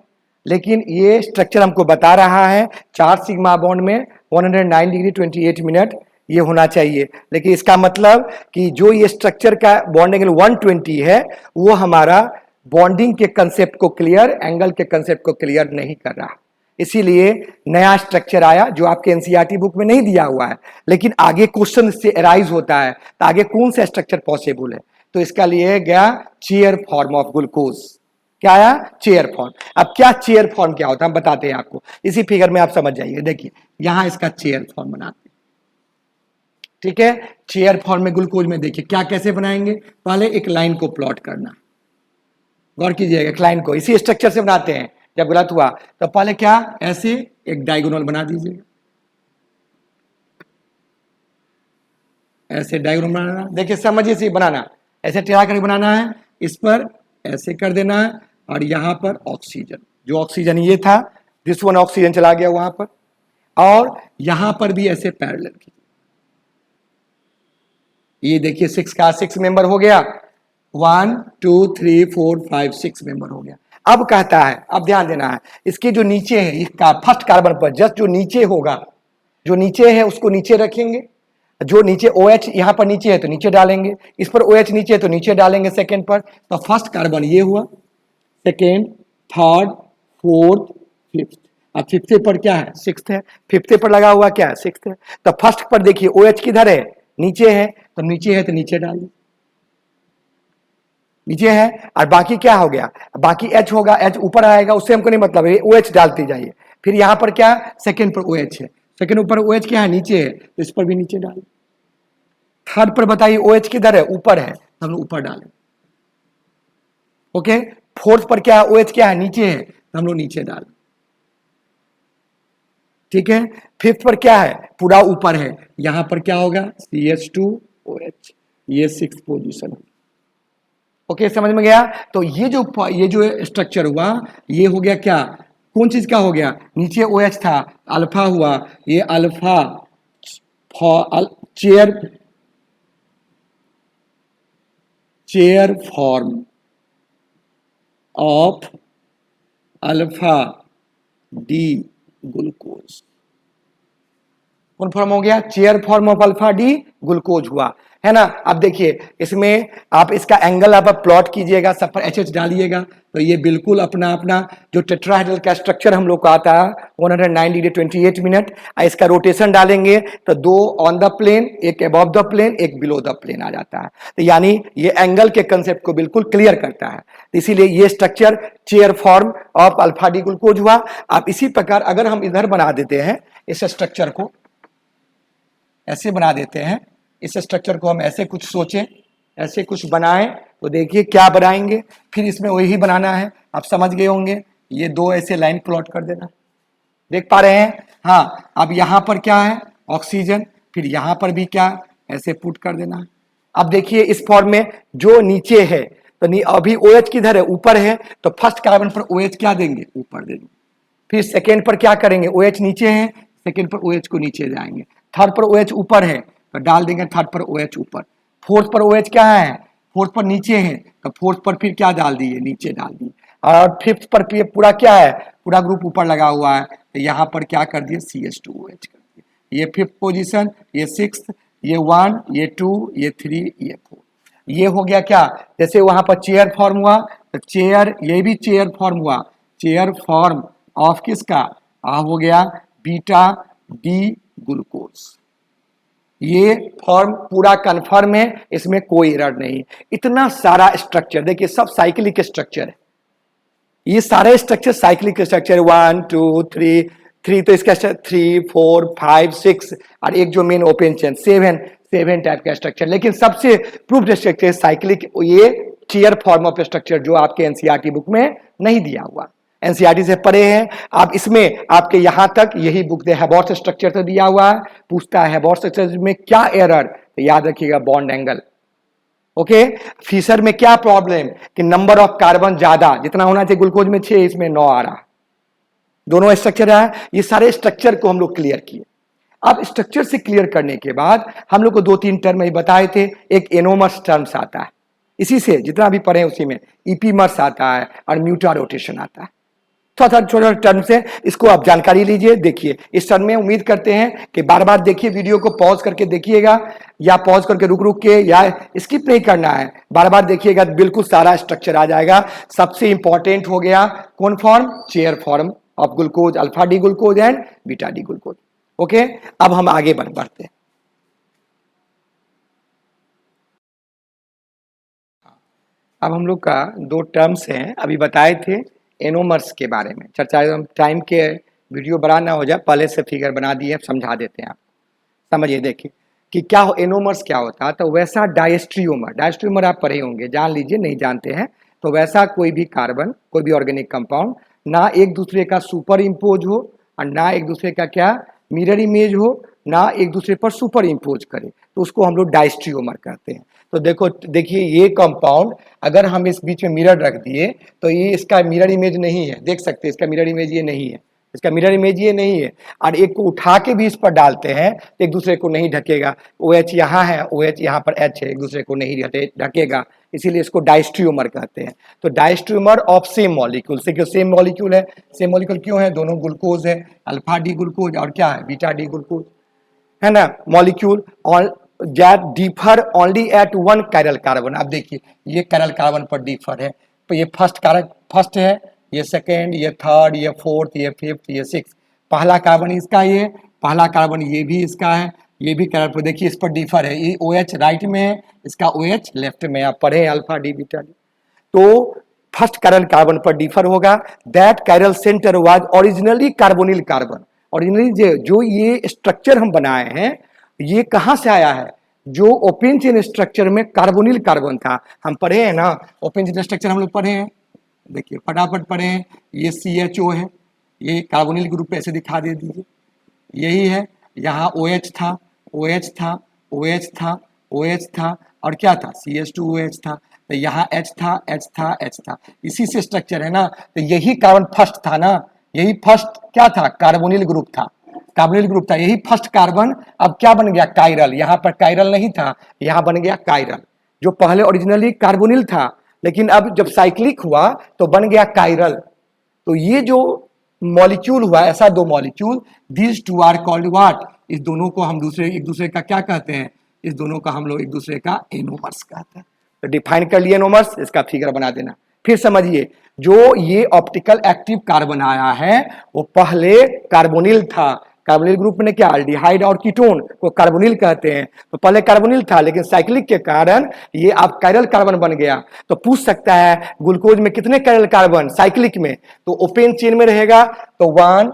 लेकिन ये स्ट्रक्चर हमको बता रहा है 4 सिग्मा बॉन्ड में 109 डिग्री 28 मिनट ये होना चाहिए। लेकिन इसका मतलब कि जो ये स्ट्रक्चर का बॉन्ड एंगल 120 है, वो हमारा बॉन्डिंग के कंसेप्ट को क्लियर, एंगल के कंसेप्ट को क्लियर नहीं कर रहा। इसीलिए नया स्ट्रक्चर आया जो आपके एनसीईआरटी बुक में नहीं दिया हुआ है, लेकिन आगे क्वेश्चन से अराइज होता है। तो आगे कौन सा स्ट्रक्चर पॉसिबल है, तो इसका लिए गया चेयर फॉर्म ऑफ ग्लूकोज। क्या आया, चेयर फॉर्म। अब क्या चेयर फॉर्म क्या होता है हम बताते हैं आपको, इसी फिगर में आप समझ जाइए। देखिए यहां इसका चेयर फॉर्म बनाते हैं, ठीक है। चेयर फॉर्म में ग्लूकोज में देखिए क्या कैसे बनाएंगे, पहले एक लाइन को प्लॉट करना, गौर कीजिएगा, एक लाइन को इसी स्ट्रक्चर से बनाते हैं। जब गलत हुआ तो पहले क्या, ऐसे एक डायगोनल बना दीजिएगा, ऐसे डायग्राम बनाना। देखिए समझिए से बनाना, ऐसे टेढ़ा करके बनाना है, इस पर ऐसे कर देना है, और यहां पर ऑक्सीजन, जो ऑक्सीजन ये था, दिस वन ऑक्सीजन चला गया वहां पर, और यहां पर भी ऐसे पैरेलल कीजिए। ये देखिए 6 का 6 मेंबर हो गया, 1 2 3 4 5 6 मेंबर हो गया। अब कहता है, अब ध्यान देना है, इसके जो नीचे है, इसका फर्स्ट कार्बन पर जस्ट जो नीचे होगा, जो नीचे है उसको नीचे रखेंगे। जो नीचे OH यहां पर नीचे है तो नीचे डालेंगे, इस पर OH नीचे है तो नीचे डालेंगे सेकेंड पर। तो फर्स्ट कार्बन ये हुआ, सेकेंड, थर्ड, फोर्थ, फिफ्थ। अब फिफ्थ पर क्या है, सिक्स्थ है। फिफ्थ पर लगा हुआ क्या है, सिक्स्थ है। तो फर्स्ट पर देखिए OH किधर है, नीचे है, तो नीचे है तो नीचे डालिए, नीचे है। और बाकी क्या हो गया, बाकी H होगा, H ऊपर आएगा, उससे हमको नहीं मतलब है, OH डालते जाइए। फिर यहां पर क्या, सेकेंड पर OH है, सेकेंड ऊपर OH क्या है, नीचे है, तो इस पर भी नीचे डालें। थर्ड पर बताइए OH किधर है, ऊपर है, हम लोग ऊपर डालें, ओके। फोर्थ पर क्या है, OH क्या है, नीचे है, तो हम लोग नीचे डालें, ठीक है। फिफ्थ पर क्या है, पूरा ऊपर है, यहां पर क्या होगा, CH2OH, ये 6th पोजीशन है, ओके समझ में गया। तो ये जो स्ट्रक्चर हुआ, ये हो गया क्या, कौन चीज का हो गया, नीचे OH था, अल्फा हुआ, ये alpha chair form of alpha D glucose, कौन फॉर्म हो गया, chair form of alpha D glucose हुआ, है ना। अब देखिए इसमें आप इसका एंगल आप प्लॉट कीजिएगा, सब पर HH डालिएगा, तो ये बिल्कुल अपना अपना जो टेट्राहेड्रल का स्ट्रक्चर हम लोग को आता है 109 डिग्री 28 मिनट। इसका रोटेशन डालेंगे तो 2 ऑन द प्लेन, एक अबव द प्लेन, एक बिलो द प्लेन आ जाता है। तो यानी ये एंगल के कंसेप्ट को बिल्कुल क्लियर करता है। तो इसीलिए ये structure chair form of alpha D glucose हुआ। आप इसी प्रकार अगर हम इधर बना देते हैं इस स्ट्रक्चर को, ऐसे बना देते हैं इस स्ट्रक्चर को, हम ऐसे कुछ सोचें, ऐसे कुछ बनाएं, तो देखिए क्या बनाएंगे। फिर इसमें वही बनाना है, आप समझ गए होंगे। ये 2 ऐसे लाइन प्लॉट कर देना, देख पा रहे हैं। हाँ अब यहां पर क्या है, ऑक्सीजन, फिर यहां पर भी क्या, ऐसे पुट कर देना। अब देखिए इस फॉर्म में जो नीचे है, तो अभी OH किधर है, ऊपर है, तो फर्स्ट कार्बन पर OH क्या देंगे, ऊपर देंगे। फिर सेकेंड पर क्या करेंगे, OH नीचे है, सेकेंड पर OH को नीचे जाएंगे। थर्ड पर OH ऊपर है तो डाल देंगे थर्ड पर OH ऊपर। फोर्थ पर OH क्या है, फोर्थ पर नीचे है, तो फोर्थ पर फिर क्या डाल दिए, नीचे डाल दिए। और फिफ्थ पर पूरा क्या है, पूरा ग्रुप ऊपर लगा हुआ है, तो यहाँ पर क्या कर दिए, CH2OH कर दिए। ये फिफ्थ पोजीशन, ये सिक्स्थ, ये 1, ये 2, ये 3, ये 4। ये हो गया क्या, जैसे वहां पर चेयर फॉर्म हुआ, तो चेयर, ये भी चेयर फॉर्म हुआ, चेयर फॉर्म ऑफ किसका, हो गया बीटा डी ग्लूकोज। ये फॉर्म पूरा कन्फर्म है, इसमें कोई एरर नहीं। इतना सारा स्ट्रक्चर देखिए, सब साइक्लिक स्ट्रक्चर है, ये सारे स्ट्रक्चर साइक्लिक स्ट्रक्चर, 1 2 3 3, तो इसका 3 4 5 6 और एक जो मेन ओपन चेन 7 टाइप का स्ट्रक्चर। लेकिन सबसे प्रूफ्ड स्ट्रक्चर साइक्लिक, ये चेयर फॉर्म ऑफ स्ट्रक्चर जो आपके एनसीईआरटी बुक में नहीं दिया हुआ, एनसीईआरटी से पढ़े हैं आप। इसमें आपके यहां तक यही बुक दे हैबॉर्स स्ट्रक्चर तो दिया हुआ है, पूछता है हैबॉर्स स्ट्रक्चर में क्या एरर, तो याद रखिएगा बॉन्ड एंगल। ओके, फिशर में क्या प्रॉब्लम कि नंबर ऑफ कार्बन ज्यादा, जितना होना चाहिए ग्लूकोज में 6, इसमें 9 आ रहा, दोनों स्ट्रक्चर है। ये सारे स्ट्रक्चर को हम लोग क्लियर किए। अब स्ट्रक्चर से क्लियर करने के बाद हम लोग को 2-3 टर्म ही बताए थे। एक एनोमर्स टर्म्स आता है, इसी से जितना भी पढ़े उसी में ईपीमर्स आता है और म्यूटा रोटेशन आता है। थोड़ा छोटा टर्म से इसको आप जानकारी लीजिए। देखिए इस टर्म में उम्मीद करते हैं कि बार बार देखिए, वीडियो को पॉज करके देखिएगा या पॉज करके रुक रुक के या स्किप नहीं करना है, बार बार देखिएगा, बिल्कुल सारा स्ट्रक्चर आ जाएगा। सबसे इंपॉर्टेंट हो गया कौन form, chair form of glucose, alpha D glucose and beta D glucose. Okay, अब हम आगे बढ़ते हैं। अब हम लोग का 2 टर्म्स हैं, अभी बताए थे एनोमर्स के बारे में चर्चा, टाइम के वीडियो बड़ा ना हो जाए, पहले से फिगर बना दिए, समझा देते हैं आप, समझिए। देखिए कि क्या एनोमर्स क्या होता है, तो वैसा डायस्ट्रियोमर आप पढ़े होंगे, जान लीजिए, नहीं जानते हैं तो वैसा कोई भी कार्बन, कोई भी ऑर्गेनिक कंपाउंड ना एक दूसरे का सुपर इम्पोज हो और ना एक दूसरे का क्या मिरर इमेज हो, ना एक दूसरे पर सुपर इम्पोज करे, तो उसको हम लोग डायस्ट्रियोमर कहते हैं। तो देखिए ये कंपाउंड अगर हम इस बीच में मिरर रख दिए तो ये इसका मिरर इमेज नहीं है, देख सकते हैं इसका मिरर इमेज ये नहीं है, इसका मिरर इमेज ये नहीं है, और एक को उठा के भी इस पर डालते हैं तो एक दूसरे को नहीं ढकेगा। OH यहाँ है, OH यहाँ पर H है, एक दूसरे को नहीं ढकेगा, इसीलिए इसको डायस्ट्रियोमर कहते हैं। तो डायस्ट्रियोमर ऑफ सेम मॉलिक्यूल से, क्यों सेम मॉलिक्यूल है, सेम मॉलिक्यूल क्यों है, दोनों ग्लूकोज है, अल्फा डी ग्लूकोज और क्या है बीटा डी ग्लूकोज, है ना, molecule that differ only at one chiral carbon। अब देखिए ये chiral carbon पर डिफर है, तो ये फर्स्ट है, ये सेकेंड, ये थर्ड, ये फोर्थ, ये फिफ्थ, ये सिक्स। पहला कार्बन इसका, ये पहला कार्बन ये भी इसका है, ये भी chiral पर देखिए इस पर डिफर है, ये OH राइट में है, इसका OH लेफ्ट में, आप पढ़े अल्फा डी बीटा डी। तो फर्स्ट chiral कार्बन पर डिफर होगा। That chiral centre was originally carbonyl carbon. Originally जो ये स्ट्रक्चर हम बनाए हैं ये कहां से आया है, जो ओपन चेन स्ट्रक्चर में कार्बोनिल कार्बन था, हम पढ़े हैं ना, ओपन चेन स्ट्रक्चर हम लोग पढ़े हैं, देखिए फटाफट पढ़े हैं। ये CHO है, ये कार्बोनिल ग्रुप ऐसे दिखा दे दीजिए, यही है, यहाँ OH था, OH था, OH था, OH था और क्या था, CH2OH था, तो यहाँ H था, H था, H था, इसी से स्ट्रक्चर है ना। तो यही कार्बन फर्स्ट था ना, यही फर्स्ट क्या था, कार्बोनिल ग्रुप था, कार्बोनिल ग्रुप था, यही फर्स्ट कार्बन अब क्या बन गया, कायरल। यहाँ पर कायरल नहीं था, यहाँ बन गया कायरल। जो पहले ओरिजिनली कार्बोनिल था लेकिन अब जब साइक्लिक हुआ तो बन गया कायरल। तो ये जो मॉलिक्यूल हुआ, ऐसा 2 molecule, this two are called what, इस दोनों को हम एक दूसरे का क्या कहते हैं, इस दोनों का हम लोग एक दूसरे का एनोमर्स कहते हैं। तो डिफाइन कर लिए एनोमर्स, इसका फिगर बना देना। फिर समझिए, जो ये ऑप्टिकल एक्टिव कार्बन आया है वो पहले कार्बोनिल था, कार्बोनिल ग्रुप में क्या, एल्डिहाइड और कीटोन को कार्बोनिल कहते हैं, तो पहले कार्बोनिल था लेकिन साइक्लिक के कारण ये अब कायरल कार्बन बन गया। तो पूछ सकता है ग्लूकोज में कितने कायरल कार्बन साइक्लिक में, तो ओपन चेन में रहेगा तो 1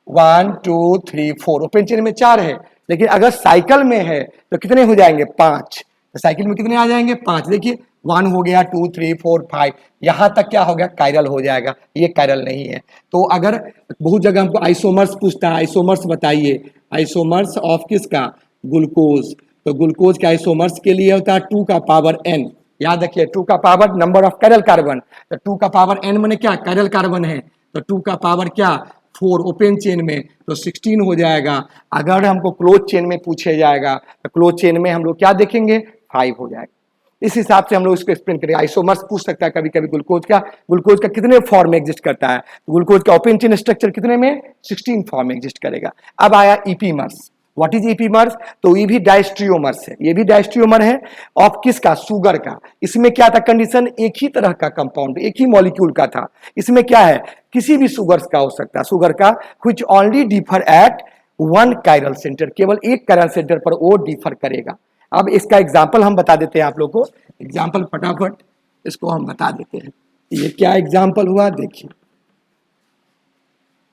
1 2 3 4, ओपन चेन में 4 है, लेकिन अगर साइकिल में है तो कितने हो जाएंगे, 5। तो साइकिल में कितने आ जाएंगे, 5। देखिए 1 हो गया, 2 3 4 5, यहां तक क्या हो गया, कायरल हो जाएगा, ये कायरल नहीं है। तो अगर बहुत जगह हमको आइसोमर्स पूछता है, आइसोमर्स बताइए, आइसोमर्स ऑफ किसका, ग्लूकोज, तो ग्लूकोज के आइसोमर्स के लिए होता है 2 का पावर n, याद रखिए 2 का power number of chiral carbon, तो 2 का पावर n माने क्या, कायरल कार्बन है, तो 2 का पावर क्या 4, ओपन चेन में तो 16 हो जाएगा। अगर हमको क्लोज चेन में पूछे जाएगा तो क्लोज चेन में हम लोग क्या देखेंगे, 5 हो जाएगा। इस हिसाब से हम लोग इसको एक्सप्लेन करेंगे। आइसोमर्स पूछ सकता है कभी कभी ग्लूकोज का कितने फॉर्म में एग्जिस्ट करता है, ग्लूकोज का ओपन चेन स्ट्रक्चर कितने में, 16 फॉर्म में एग्जिस्ट करेगा। अब आया ईपीमर्स। व्हाट इज ईपीमर्स, तो ये भी डायस्ट्रियोमर्स है, ये भी डायस्ट्रियोमर है ऑफ किसका, शुगर का। इसमें क्या था कंडीशन, एक ही तरह का कंपाउंड, एक ही मॉलिक्यूल का था। इसमें क्या है किसी भी सुगर का हो सकता है, सुगर का, which only differ at one chiral center, केवल एक chiral center पर वो डिफर करेगा। अब इसका एग्जाम्पल हम बता देते हैं आप लोग को, एग्जाम्पल फटाफट इसको हम बता देते हैं। ये क्या एग्जाम्पल हुआ देखिए,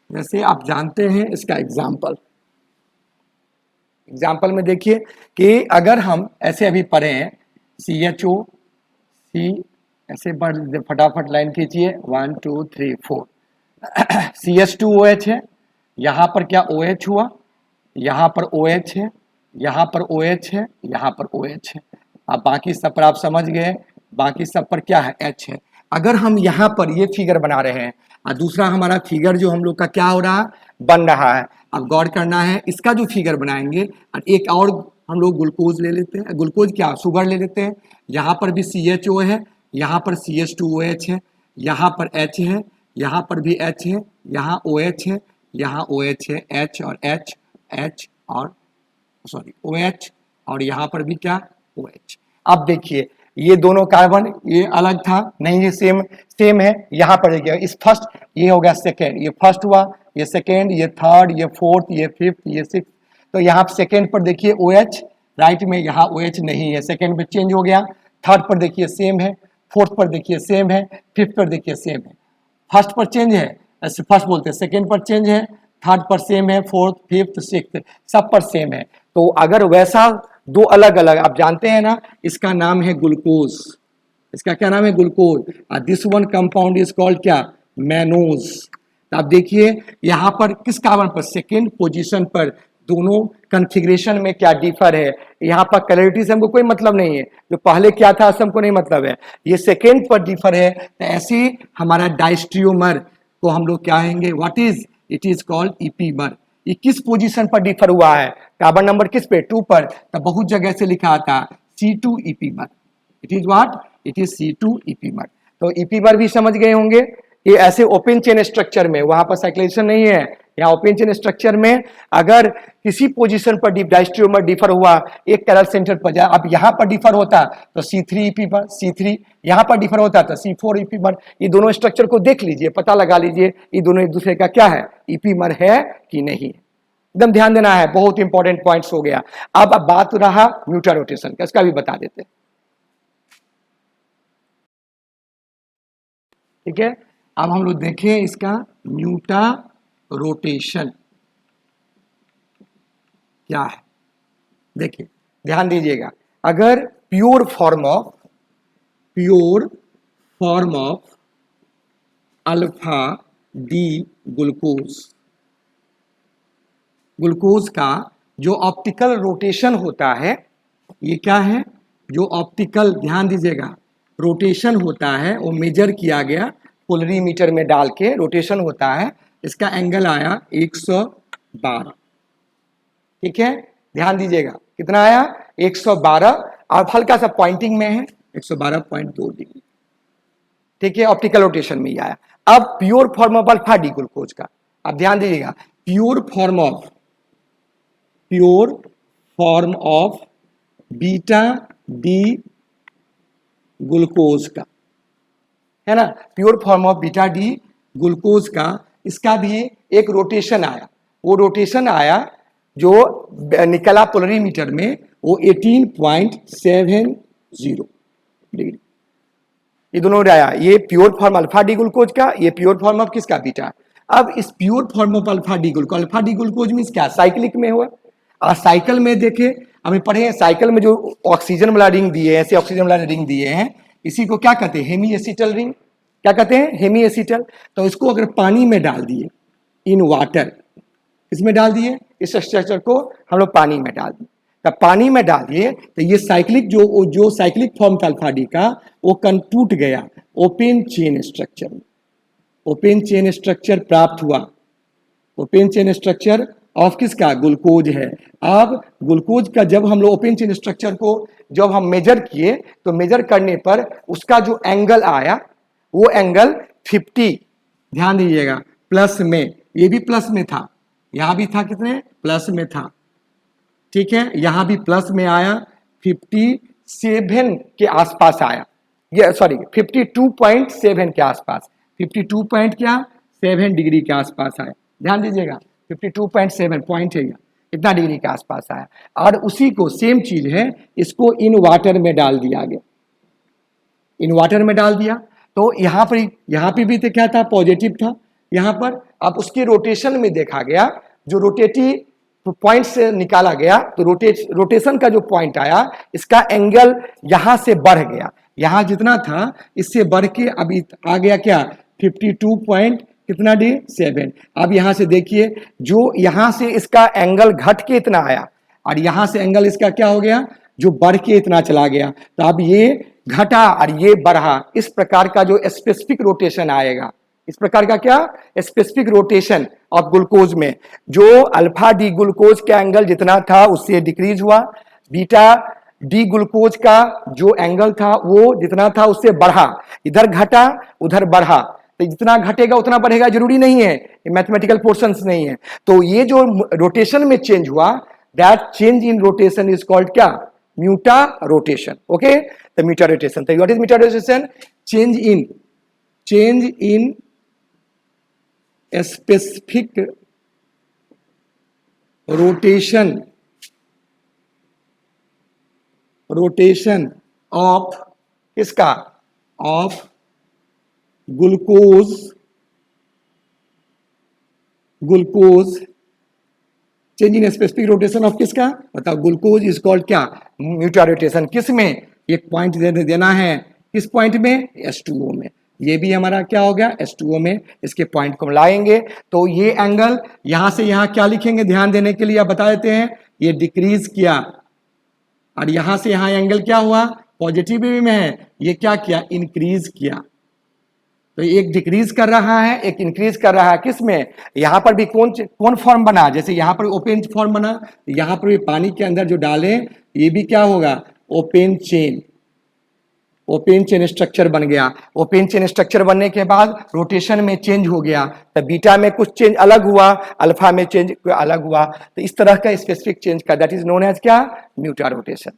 जैसे आप जानते हैं इसका एग्जाम्पल में देखिए कि अगर हम ऐसे अभी पढ़े हैं CHO, सी ऐसे बढ़ फटाफट लाइन खींचिए 1 2 3 4 CH2OH है, यहाँ पर क्या OH हुआ, यहाँ पर OH है, यहाँ पर OH है, यहाँ पर OH है। अब बाकी सब पर आप समझ गए, बाकी सब पर क्या है H है। अगर हम यहाँ पर ये फिगर बना रहे हैं और दूसरा हमारा फिगर जो हम लोग का क्या हो रहा है, बन रहा है, अब गौर करना है इसका जो फिगर बनाएंगे और एक और हम लोग ग्लूकोज ले लेते हैं, ग्लूकोज क्या शुगर ले लेते हैं। यहाँ पर भी CHO है, यहाँ पर CH2OH है, यहाँ पर H है, यहाँ पर भी H है, यहाँ OH है, यहाँ OH है, H और H और सॉरी OH और यहाँ पर भी क्या OH। अब देखिए ये दोनों कार्बन ये अलग था नहीं, ये सेम है। यहाँ पर देखिए इस फर्स्ट ये हो गया सेकेंड, ये फर्स्ट हुआ, ये सेकेंड, ये थर्ड, ये फोर्थ, ये फिफ्थ, ये सिक्स। तो यहाँ सेकेंड पर देखिए OH राइट में, यहाँ OH नहीं है, सेकेंड पर चेंज हो गया। थर्ड पर देखिए सेम है, फोर्थ पर देखिए सेम है, फिफ्थ पर देखिए सेम है। फर्स्ट पर चेंज है, फर्स्ट बोलते हैं, सेकेंड पर चेंज है, थर्ड पर सेम है, फोर्थ फिफ्थ सिक्स्थ सब पर सेम है। तो अगर वैसा दो अलग अलग, आप जानते हैं ना इसका नाम है ग्लूकोज, इसका क्या नाम है glucose. This one compound is called क्या, मैनोज। तो आप देखिए यहाँ पर किस कार्बन पर, सेकेंड पोजीशन पर दोनों कॉन्फ़िगरेशन में क्या डिफर है। यहाँ पर कलरिटी से हमको कोई मतलब नहीं है, जो पहले क्या था हमको नहीं मतलब है, ये सेकेंड पर डिफर है। तो ऐसे हमारा डायस्ट्रियोमर को हम लोग क्या कहेंगे, what is, it is called इपीमर। ये किस पोजीशन पर डिफर हुआ है, कार्बन नंबर किस पे 2 पर, तो बहुत जगह से लिखा था C2 इपीमर, it is what, it is C2 इपीमर। तो इपीमर भी समझ गए होंगे, ये ऐसे ओपन चेन स्ट्रक्चर में, वहां पर साइक्लेशन नहीं है, यहाँ ओपन चेन स्ट्रक्चर में अगर किसी पोजीशन पर डायस्ट्रियोमर डिफर हुआ एक कैरल सेंटर पर जाए, अब यहाँ पर डिफर होता तो C3 इपीमर, C3 यहाँ पर डिफर होता तो C4 इपीमर। ये दोनों स्ट्रक्चर को देख लीजिए, पता लगा लीजिए ये दोनों एक दूसरे का क्या है, इपीमर है कि नहीं। एकदम ध्यान देना है, बहुत इंपॉर्टेंट पॉइंट्स हो गया। अब बात रहा म्यूटा रोटेशन का, इसका भी बता देते हैं, ठीक है। अब हम लोग देखें इसका म्यूटा रोटेशन क्या है। देखिए ध्यान दीजिएगा, अगर pure form of alpha D glucose का जो ऑप्टिकल रोटेशन होता है, ये क्या है, जो ऑप्टिकल, ध्यान दीजिएगा, रोटेशन होता है वो मेजर किया गया पोलरीमीटर में डाल के रोटेशन होता है। इसका एंगल आया 112, ठीक है, ध्यान दीजिएगा कितना आया 112, अब हल्का सा पॉइंटिंग में है 112.2 डिग्री, ठीक है, ऑप्टिकल रोटेशन में ही आया। अब pure form of alpha D glucose का, अब ध्यान दीजिएगा, pure form of beta D glucose का, है ना, pure form of beta D glucose का, इसका भी एक रोटेशन आया। वो रोटेशन आया जो निकला पोलरीमीटर में, वो 18.70 डिग्री, ये दोनों आया। ये pure form alpha D glucose का, ये प्योर फॉर्म ऑफ किसका, बीटा। अब इस pure form of alpha D glucose means क्या, साइक्लिक में हुआ। और साइकिल में देखे हमें पढ़े हैं, साइकिल में जो ऑक्सीजन वाला रिंग दिए, ऐसे ऑक्सीजन वाला रिंग दिए हैं, इसी को क्या कहते हैं, हेमी एसिटल रिंग, क्या कहते हैं, हेमी एसिटल। तो इसको अगर पानी में डाल दिए, इन वाटर, इसमें डाल दिए, इस स्ट्रक्चर को हम लोग पानी में डाल दिए, तब पानी में डाल दिए तो ये साइक्लिक जो साइक्लिक फॉर्म था अल्फा डी का, वो टूट गया ओपन चेन स्ट्रक्चर में, ओपन चेन स्ट्रक्चर प्राप्त हुआ, ओपन चेन स्ट्रक्चर ऑफ किसका, ग्लूकोज है। अब ग्लूकोज का जब हम लोग ओपन चेन स्ट्रक्चर को जब हम मेजर किए, तो मेजर करने पर उसका जो एंगल आया, वो एंगल 50, ध्यान दीजिएगा, प्लस में, ये भी प्लस में था, यहां भी था, कितने प्लस में था, ठीक है, यहां भी प्लस में आया, 57 के आसपास आया, ये सॉरी 52.7 के आसपास, 52 पॉइंट क्या 52.7 डिग्री के आसपास आया। ध्यान दीजिएगा 52.7 पॉइंट है, इतना डिग्री के आसपास आया। और उसी को सेम चीज है, इसको इन वाटर में डाल दिया गया, इन वाटर में डाल दिया तो यहाँ पर भी तो क्या था, पॉजिटिव था यहाँ पर। अब उसके रोटेशन में देखा गया, जो रोटेटिव पॉइंट से निकाला गया तो रोटेशन का जो पॉइंट आया, इसका एंगल यहाँ से बढ़ गया, यहाँ जितना था इससे बढ़ के अभी आ गया क्या 52 कितना डी 7। अब यहाँ से देखिए, जो यहाँ से इसका एंगल घट के इतना आया और यहाँ से एंगल इसका क्या हो गया, जो बढ़ के इतना चला गया। तो अब ये घटा और ये बढ़ा, इस प्रकार का जो स्पेसिफिक रोटेशन आएगा, इस प्रकार का क्या स्पेसिफिक रोटेशन ऑफ ग्लूकोज में, जो अल्फा डी ग्लूकोज का एंगल जितना था उससे डिक्रीज हुआ, बीटा डी ग्लूकोज का जो एंगल था वो जितना था उससे बढ़ा, इधर घटा उधर बढ़ा। तो जितना घटेगा उतना बढ़ेगा जरूरी नहीं है, मैथमेटिकल पोर्शंस नहीं है। तो ये जो रोटेशन में चेंज हुआ, that change in rotation is called क्या, mutarotation. Okay, the mutarotation. तो what is mutarotation, change in specific rotation of किसका, of glucose change in specific rotation of किसका, बताओ, ग्लूकोज इज कॉल्ड क्या, म्यूटा rotation. किस में, एक point देना है, किस पॉइंट में, H2O में। ये भी हमारा क्या हो गया H2O में, इसके पॉइंट को लाएंगे तो ये एंगल यहां से यहां क्या लिखेंगे, ध्यान देने के लिए आप बता देते हैं, ये डिक्रीज किया और यहां से यहां एंगल क्या हुआ, पॉजिटिव में है, ये क्या किया, इंक्रीज किया। तो एक डिक्रीज कर रहा है, एक इंक्रीज कर रहा है, किस में, यहां पर भी कौन फॉर्म बना, जैसे यहां पर ओपन फॉर्म बना, यहां पर भी पानी के अंदर जो डालें ये भी क्या होगा, ओपन चेन स्ट्रक्चर बन गया। ओपन चेन स्ट्रक्चर बनने के बाद रोटेशन में चेंज हो गया, तो बीटा में कुछ चेंज अलग हुआ, अल्फा में चेंज अलग हुआ। तो इस तरह का स्पेसिफिक चेंज का दैट इज नोन एज क्या, म्यूटा रोटेशन।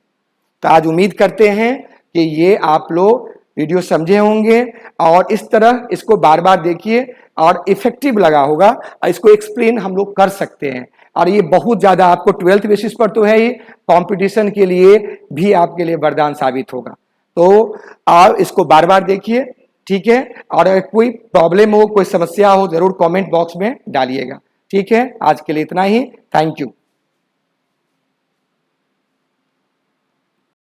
तो आज उम्मीद करते हैं कि ये आप लोग वीडियो समझे होंगे और इस तरह इसको बार बार देखिए और इफेक्टिव लगा होगा और इसको एक्सप्लेन हम लोग कर सकते हैं। और ये बहुत ज्यादा आपको 12th बेसिस पर तो है ही, कंपटीशन के लिए भी आपके लिए वरदान साबित होगा। तो आप इसको बार बार देखिए, ठीक है। और अगर कोई प्रॉब्लम हो, कोई समस्या हो, जरूर कमेंट बॉक्स में डालिएगा, ठीक है। आज के लिए इतना ही, थैंक यू।